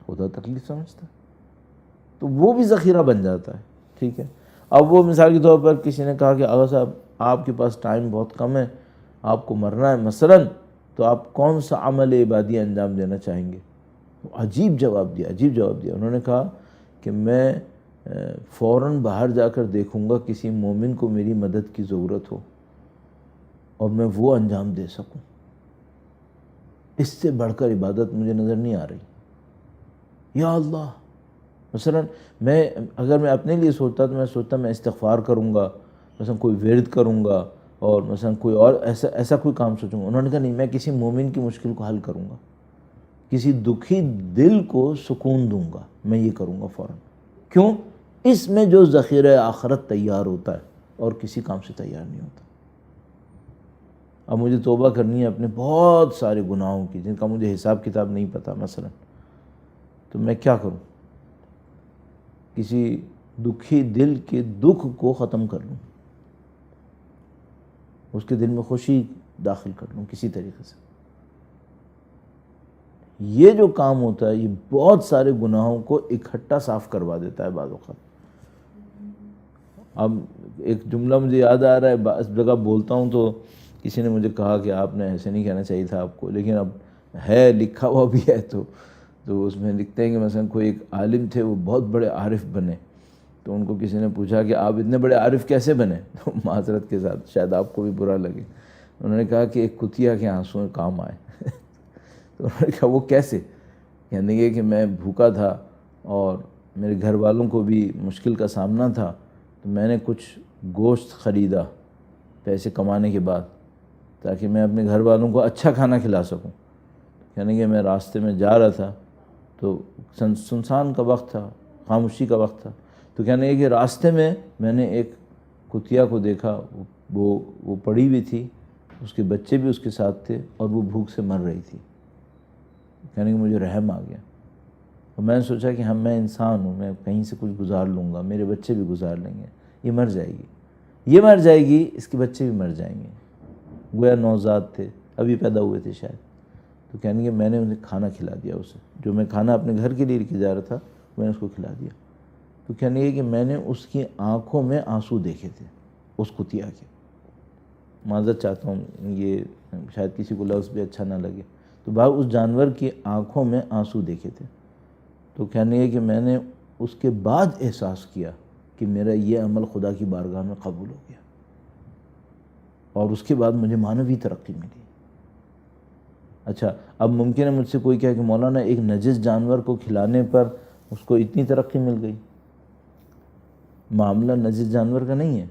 خدا تکلیف سمجھتا، تو وہ بھی ذخیرہ بن جاتا ہے. ٹھیک ہے. اب وہ مثال کے طور پر کسی نے کہا کہ آغا صاحب آپ کے پاس ٹائم بہت کم ہے، آپ کو مرنا ہے مثلاً، تو آپ کون سا عمل عبادی انجام دینا چاہیں گے؟ عجیب جواب دیا. انہوں نے کہا کہ میں فوراً باہر جا کر دیکھوں گا کسی مومن کو میری مدد کی ضرورت ہو اور میں وہ انجام دے سکوں. اس سے بڑھ کر عبادت مجھے نظر نہیں آ رہی. یا اللہ، مثلا اگر میں اپنے لیے سوچتا تو میں سوچتا میں استغفار کروں گا، مثلا کوئی ورد کروں گا، اور مثلا کوئی اور ایسا کوئی کام سوچوں گا. انہوں نے کہا نہیں، میں کسی مومن کی مشکل کو حل کروں گا، کسی دکھی دل کو سکون دوں گا، میں یہ کروں گا فوراً. کیوں؟ اس میں جو ذخیرہ آخرت تیار ہوتا ہے اور کسی کام سے تیار نہیں ہوتا. اب مجھے توبہ کرنی ہے اپنے بہت سارے گناہوں کی جن کا مجھے حساب کتاب نہیں پتہ مثلا، تو میں کیا کروں؟ کسی دکھی دل کے دکھ کو ختم کر لوں، اس کے دل میں خوشی داخل کر لوں کسی طریقے سے. یہ جو کام ہوتا ہے یہ بہت سارے گناہوں کو اکٹھا صاف کروا دیتا ہے بعض اوقات. اب ایک جملہ مجھے یاد آ رہا ہے، بعض جگہ بولتا ہوں تو کسی نے مجھے کہا کہ آپ نے ایسے نہیں کہنا چاہیے تھا آپ کو، لیکن اب ہے لکھا ہوا بھی ہے تو اس میں لکھتے ہیں کہ مثلا کوئی ایک عالم تھے، وہ بہت بڑے عارف بنے، تو ان کو کسی نے پوچھا کہ آپ اتنے بڑے عارف کیسے بنے؟ تو معذرت کے ساتھ شاید آپ کو بھی برا لگے، انہوں نے کہا کہ ایک کتیا کے آنسو کام آئے. تو انہوں نے کہا وہ کیسے؟ کہنے لگے کہ میں بھوکا تھا اور میرے گھر والوں کو بھی مشکل کا سامنا تھا، تو میں نے کچھ گوشت خریدا پیسے کمانے کے بعد تاکہ میں اپنے گھر والوں کو اچھا کھانا کھلا سکوں. کہنے کہ میں راستے میں جا رہا تھا تو سنسان کا وقت تھا، خاموشی کا وقت تھا، تو کہنے کہ راستے میں نے ایک کتیا کو دیکھا، وہ پڑی ہوئی تھی، اس کے بچے بھی اس کے ساتھ تھے اور وہ بھوک سے مر رہی تھی. کہنے کہ مجھے رحم آ گیا اور میں نے سوچا کہ میں انسان ہوں، میں کہیں سے کچھ گزار لوں گا، میرے بچے بھی گزار لیں گے، یہ مر جائے گی، اس کے بچے بھی مر جائیں گے. گویا نوزاد تھے، ابھی پیدا ہوئے تھے شاید. تو کہنے کہ میں نے انہیں کھانا کھلا دیا، اسے جو میں کھانا اپنے گھر کے لیے لے کے جا رہا تھا میں نے اس کو کھلا دیا. تو کہنے کہ میں نے اس کی آنکھوں میں آنسو دیکھے تھے، اس کتیا کے. معذرت چاہتا ہوں، یہ شاید کسی کو لفظ بھی اچھا نہ لگے، تو اس جانور کی آنکھوں میں آنسو دیکھے تھے. تو کہنے کہ میں نے اس کے بعد احساس کیا کہ میرا یہ عمل خدا کی بارگاہ میں قبول ہو گیا، اور اس کے بعد مجھے معنوی ترقی ملی. اچھا، اب ممکن ہے مجھ سے کوئی کہے کہ مولانا ایک نجس جانور کو کھلانے پر اس کو اتنی ترقی مل گئی. معاملہ نجس جانور کا نہیں ہے،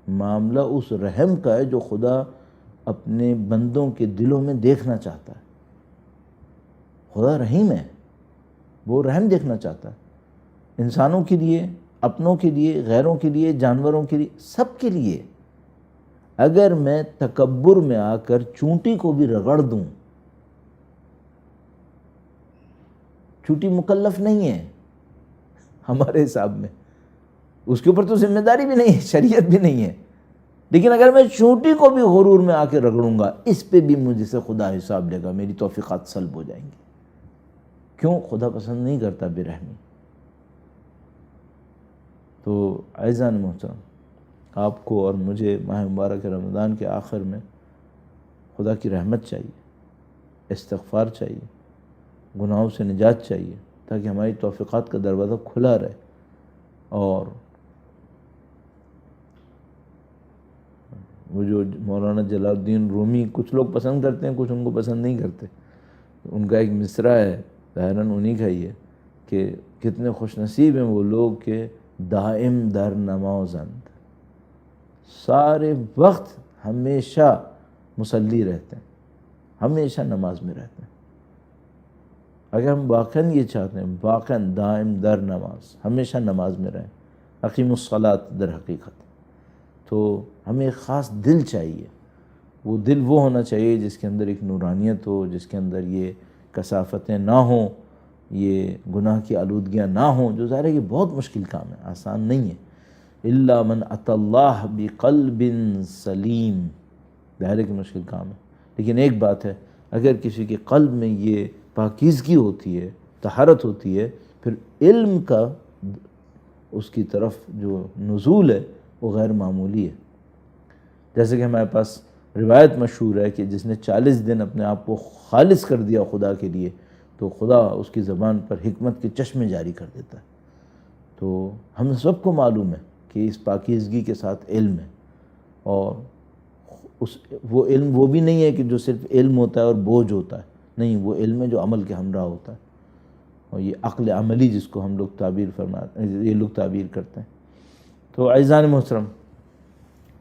معاملہ اس رحم کا ہے جو خدا اپنے بندوں کے دلوں میں دیکھنا چاہتا ہے. خدا رحیم ہے، وہ رحم دیکھنا چاہتا ہے انسانوں کے لیے، اپنوں کے لیے، غیروں کے لیے، جانوروں کے لیے، سب کے لیے. اگر میں تکبر میں آ کر چونٹی کو بھی رگڑ دوں، چونٹی مکلف نہیں ہے ہمارے حساب میں، اس کے اوپر تو ذمہ داری بھی نہیں ہے، شریعت بھی نہیں ہے، لیکن اگر میں چونٹی کو بھی غرور میں آ کے رگڑوں گا، اس پہ بھی مجھ سے خدا حساب لے گا، میری توفیقات سلب ہو جائیں گی. کیوں؟ خدا پسند نہیں کرتا بے رحمی. تو عزیزان محترم، آپ کو اور مجھے ماہ مبارک رمضان کے آخر میں خدا کی رحمت چاہیے، استغفار چاہیے، گناہوں سے نجات چاہیے، تاکہ ہماری توفیقات کا دروازہ کھلا رہے. اور وہ جو مولانا جلال الدین رومی کچھ لوگ پسند کرتے ہیں، کچھ ان کو پسند نہیں کرتے. ان کا ایک مصرع ہے ظاہراً انہی کا ہی ہے کہ کتنے خوش نصیب ہیں وہ لوگ کہ دائم در نمازند، سارے وقت ہمیشہ مصلی رہتے ہیں، ہمیشہ نماز میں رہتے ہیں. اگر ہم واقعاً یہ چاہتے ہیں، واقعاً دائم در نماز، ہمیشہ نماز میں رہیں، اقیم الصلاۃ در حقیقت، تو ہمیں ایک خاص دل چاہیے. وہ دل وہ ہونا چاہیے جس کے اندر ایک نورانیت ہو، جس کے اندر یہ کثافتیں نہ ہوں، یہ گناہ کی آلودگیاں نہ ہوں، جو ظاہر ہے یہ بہت مشکل کام ہے، آسان نہیں ہے. الا من اتی اللہ بقلب سلیم، ظاہر ہے کہ مشکل کام ہے. لیکن ایک بات ہے، اگر کسی کے قلب میں یہ پاکیزگی ہوتی ہے، طہارت ہوتی ہے، پھر علم کا اس کی طرف جو نزول ہے وہ غیر معمولی ہے. جیسے کہ ہمارے پاس روایت مشہور ہے کہ جس نے 40 دن اپنے آپ کو خالص کر دیا خدا کے لیے تو خدا اس کی زبان پر حکمت کے چشمے جاری کر دیتا ہے. تو ہم سب کو معلوم ہے کہ اس پاکیزگی کے ساتھ علم ہے، اور وہ علم وہ بھی نہیں ہے کہ جو صرف علم ہوتا ہے اور بوجھ ہوتا ہے، نہیں، وہ علم ہے جو عمل کے ہمراہ ہوتا ہے، اور یہ عقل عملی جس کو ہم لوگ یہ لوگ تعبیر کرتے ہیں. تو عزیزان محترم،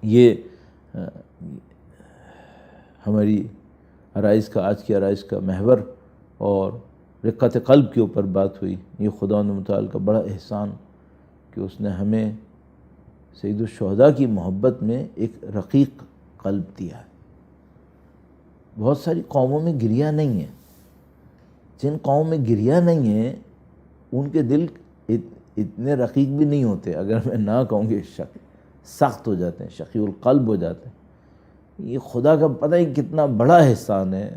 یہ ہماری آرائش کا، آج کی آرائش کا محور اور رقت قلب کے اوپر بات ہوئی. یہ خداوند متعال کا بڑا احسان کہ اس نے ہمیں سید الشہداء کی محبت میں ایک رقیق قلب دیا ہے. بہت ساری قوموں میں گریہ نہیں ہے. جن قوموں میں گریہ نہیں ہے ان کے دل اتنے رقیق بھی نہیں ہوتے، اگر میں نہ کہوں کہ سخت ہو جاتے ہیں، شقی القلب ہو جاتے ہیں. یہ خدا کا پتہ ہی کتنا بڑا احسان ہے،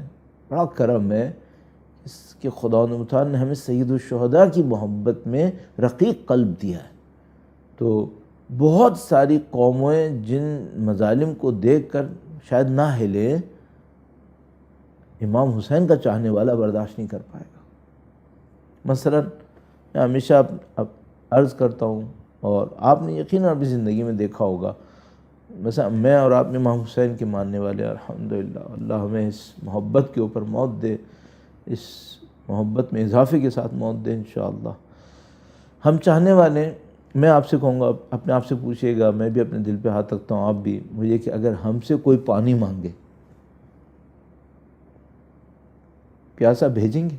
بڑا کرم ہے اس کہ خداوند متعال نے ہمیں سید الشہداء کی محبت میں رقیق قلب دیا ہے. تو بہت ساری قومیں جن مظالم کو دیکھ کر شاید نہ ہلیں، امام حسین کا چاہنے والا برداشت نہیں کر پائے گا. مثلا میں ہمیشہ عرض کرتا ہوں، اور آپ نے یقیناً اپنی زندگی میں دیکھا ہوگا، مثلا میں اور آپ نے امام حسین کے ماننے والے، الحمدللہ اللہ ہمیں اس محبت کے اوپر موت دے، اس محبت میں اضافے کے ساتھ موت دے انشاءاللہ. ہم چاہنے والے، میں آپ سے کہوں گا، اپنے آپ سے پوچھئے گا، میں بھی اپنے دل پہ ہاتھ رکھتا ہوں، آپ بھی مجھے، کہ اگر ہم سے کوئی پانی مانگے، پیاسا بھیجیں گے؟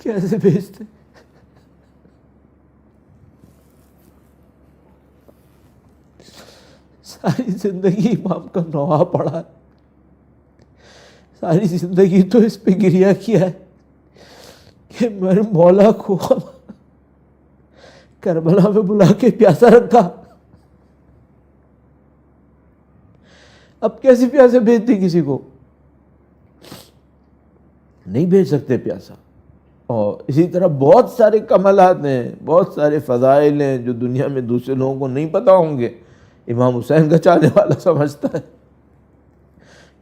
کیسے بھیجتے؟ ساری زندگی امام کا نوحہ پڑھا ہے، ساری زندگی تو اس پہ گریہ کیا ہے کہ میرے مولا کو کربلا میں بلا کے پیاسا رکھا. اب کیسے پیاسے بھیجتے کسی کو؟ نہیں بھیج سکتے پیاسا. اور اسی طرح بہت سارے کمالات ہیں، بہت سارے فضائل ہیں جو دنیا میں دوسرے لوگوں کو نہیں پتہ ہوں گے. امام حسین کا چاہنے والا سمجھتا ہے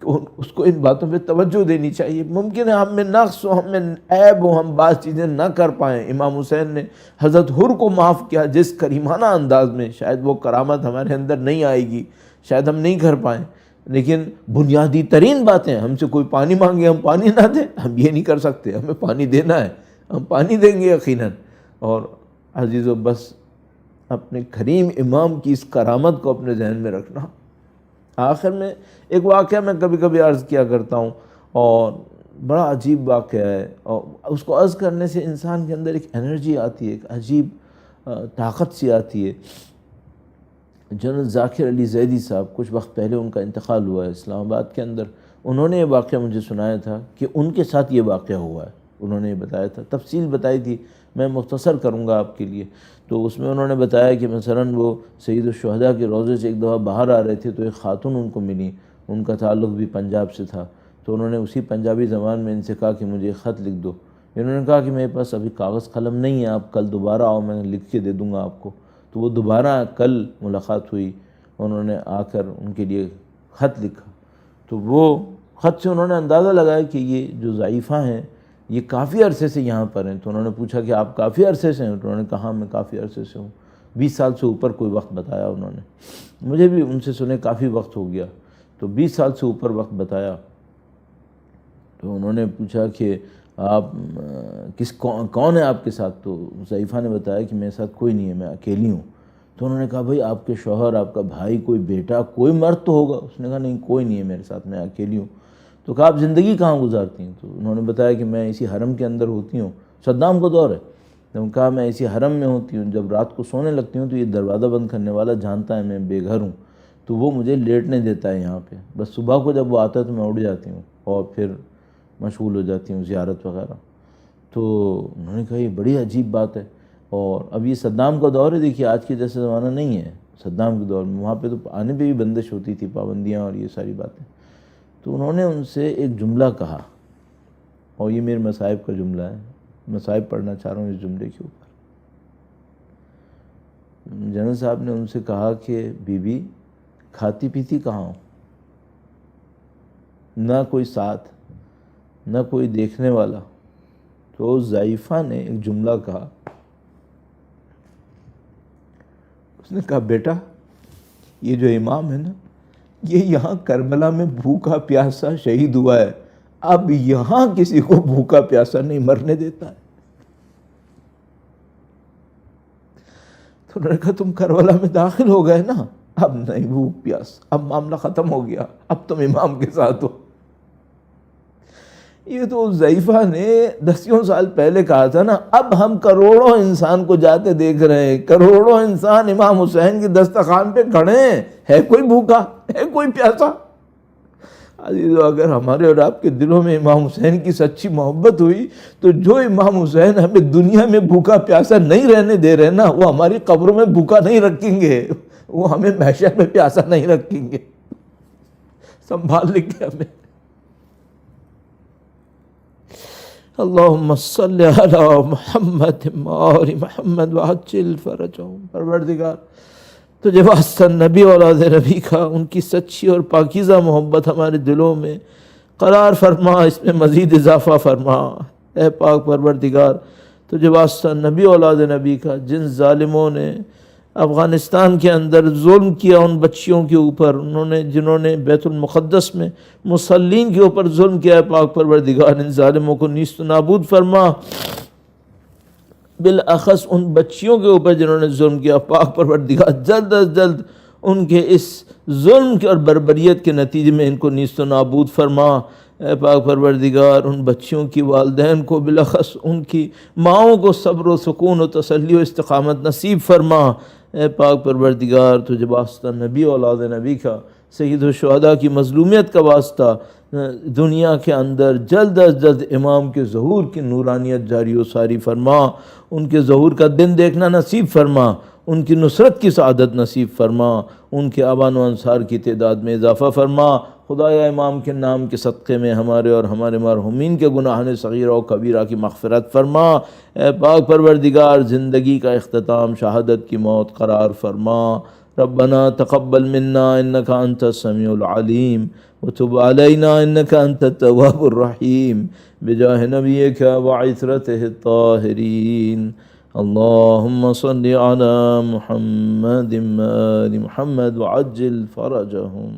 کہ اس کو ان باتوں پہ توجہ دینی چاہیے. ممکن ہے ہم میں نقص ہو، ہم میں عیب ہو، ہم بعض چیزیں نہ کر پائیں. امام حسین نے حضرت حر کو معاف کیا جس کریمانہ انداز میں، شاید وہ کرامت ہمارے اندر نہیں آئے گی، شاید ہم نہیں کر پائیں، لیکن بنیادی ترین باتیں، ہم سے کوئی پانی مانگے ہم پانی نہ دیں، ہم یہ نہیں کر سکتے. ہمیں پانی دینا ہے، ہم پانی دیں گے یقیناً. اور عزیزو، بس اپنے کریم امام کی اس کرامت کو اپنے ذہن میں رکھنا. آخر میں ایک واقعہ میں کبھی کبھی عرض کیا کرتا ہوں، اور بڑا عجیب واقعہ ہے، اور اس کو عرض کرنے سے انسان کے اندر ایک انرجی آتی ہے، ایک عجیب طاقت سی آتی ہے. جنرل ذاکر علی زیدی صاحب، کچھ وقت پہلے ان کا انتقال ہوا ہے اسلام آباد کے اندر. انہوں نے یہ واقعہ مجھے سنایا تھا کہ ان کے ساتھ یہ واقعہ ہوا ہے. انہوں نے یہ بتایا تھا، تفصیل بتائی تھی، میں مختصر کروں گا آپ کے لیے. تو اس میں انہوں نے بتایا کہ مثلاً وہ سید الشہداء کے روضے سے ایک دفعہ باہر آ رہے تھے تو ایک خاتون ان کو ملی، ان کا تعلق بھی پنجاب سے تھا. تو انہوں نے اسی پنجابی زبان میں ان سے کہا کہ مجھے خط لکھ دو. انہوں نے کہا کہ میرے پاس ابھی کاغذ قلم نہیں ہے، آپ کل دوبارہ آؤ، میں لکھ کے دے دوں گا آپ کو. تو وہ دوبارہ کل ملاقات ہوئی، انہوں نے آ کر ان کے لیے خط لکھا، تو وہ خط سے انہوں نے اندازہ لگایا کہ یہ جو ضعیفہ ہیں یہ کافی عرصے سے یہاں پر ہیں۔ تو انہوں نے پوچھا کہ آپ کافی عرصے سے ہیں؟ تو انہوں نے کہا میں کافی عرصے سے ہوں، 20 سال سے اوپر کوئی وقت بتایا انہوں نے، مجھے بھی ان سے سنے کافی وقت ہو گیا، تو 20 سال سے اوپر وقت بتایا۔ تو انہوں نے پوچھا کہ آپ کون ہے آپ کے ساتھ؟ تو ضعیفہ نے بتایا کہ میرے ساتھ کوئی نہیں ہے، میں اکیلی ہوں۔ تو انہوں نے کہا بھائی آپ کے شوہر، آپ کا بھائی، کوئی بیٹا، کوئی مرد تو ہوگا؟ اس نے کہا نہیں کوئی نہیں ہے میرے ساتھ، میں اکیلی ہوں۔ تو کہا آپ زندگی کہاں گزارتی ہیں؟ تو انہوں نے بتایا کہ میں اسی حرم کے اندر ہوتی ہوں، صدام کا دور ہے۔ تو انہوں نے کہا میں اسی حرم میں ہوتی ہوں، جب رات کو سونے لگتی ہوں تو یہ دروازہ بند کرنے والا جانتا ہے میں بے گھر ہوں، تو وہ مجھے لیٹنے دیتا ہے یہاں پہ، بس صبح کو جب وہ آتا ہے تو میں اٹھ جاتی ہوں اور پھر مشغول ہو جاتی ہوں زیارت وغیرہ۔ تو انہوں نے کہا یہ بڑی عجیب بات ہے، اور اب یہ صدام کا دور ہے، دیکھیے آج کے جیسے زمانہ نہیں ہے، صدام کے دور میں وہاں پہ تو آنے پہ بھی بندش ہوتی تھی، پابندیاں اور یہ ساری باتیں۔ تو انہوں نے ان سے ایک جملہ کہا، اور یہ میرے مصائب کا جملہ ہے، مصائب پڑھنا چاہ رہا ہوں اس جملے کے اوپر۔ جنرل صاحب نے ان سے کہا کہ بی بی کھاتی پیتی کہاں ہو؟ نہ کوئی ساتھ، نہ کوئی دیکھنے والا۔ تو ضعیفہ نے ایک جملہ کہا، اس نے کہا بیٹا یہ جو امام ہے نا، یہ یہاں کربلا میں بھوکا پیاسا شہید ہوا ہے، اب یہاں کسی کو بھوکا پیاسا نہیں مرنے دیتا ہے۔ تو انہوں نے کہا تم کربلا میں داخل ہو گئے نا، اب نہیں بھوک پیاس، اب معاملہ ختم ہو گیا، اب تم امام کے ساتھ ہو۔ یہ تو ضعیفہ نے 10 سال پہلے کہا تھا نا، اب ہم کروڑوں انسان کو جاتے دیکھ رہے ہیں، کروڑوں انسان امام حسین کی دسترخوان پہ کھڑے ہیں، ہے کوئی بھوکا، ہے کوئی پیاسا؟ عزیزو اگر ہمارے اور آپ کے دلوں میں امام حسین کی سچی محبت ہوئی تو جو امام حسین ہمیں دنیا میں بھوکا پیاسا نہیں رہنے دے رہے نا، وہ ہماری قبروں میں بھوکا نہیں رکھیں گے، وہ ہمیں محشر میں پیاسا نہیں رکھیں گے۔ سنبھال لیں گے ہمیں۔ اللہم صلی علی محمد وآل محمد وعجل فرجہم۔ پروردگار تجھے واسطہ نبی اولاد نبی کا، ان کی سچی اور پاکیزہ محبت ہمارے دلوں میں قرار فرما، اس میں مزید اضافہ فرما۔ اے پاک پروردگار تجھے واسطہ نبی اولاد نبی کا، جن ظالموں نے افغانستان کے اندر ظلم کیا ان بچیوں کے اوپر، جنہوں نے بیت المقدس میں مصلین کے اوپر ظلم کیا ہے، پاک پروردگار ان ظالموں کو نیست و نابود فرما، بالاخص ان بچیوں کے اوپر جنہوں نے ظلم کیا، پاک پروردگار جلد از جلد ان کے اس ظلم اور بربریت کے نتیجے میں ان کو نیست و نابود فرما۔ اے پاک پروردگار ان بچیوں کی والدین کو، بالاخص ان کی ماؤں کو صبر و سکون و تسلی و استقامت نصیب فرما۔ اے پاک پروردگار تجھے واسطہ نبی اولاد نبی کا، سید الشہداء کی مظلومیت کا واسطہ، دنیا کے اندر جلد از جلد امام کے ظہور کی نورانیت جاری و ساری فرما، ان کے ظہور کا دن دیکھنا نصیب فرما، ان کی نصرت کی سعادت نصیب فرما، ان کے آبان و انصار کی تعداد میں اضافہ فرما۔ خدایا امام کے نام کے صدقے میں ہمارے اور ہمارے مرحومین کے گناہان صغیرہ و کبیرہ کی مغفرت فرما۔ اے پاک پروردگار زندگی کا اختتام شہادت کی موت قرار فرما۔ ربنا تقبل منا انك انت السميع العليم وتب علينا انك انت التواب الرحيم بجاه نبيك وعترته الطاهرين اللهم صل على محمد وآل محمد وعجل فرجهم۔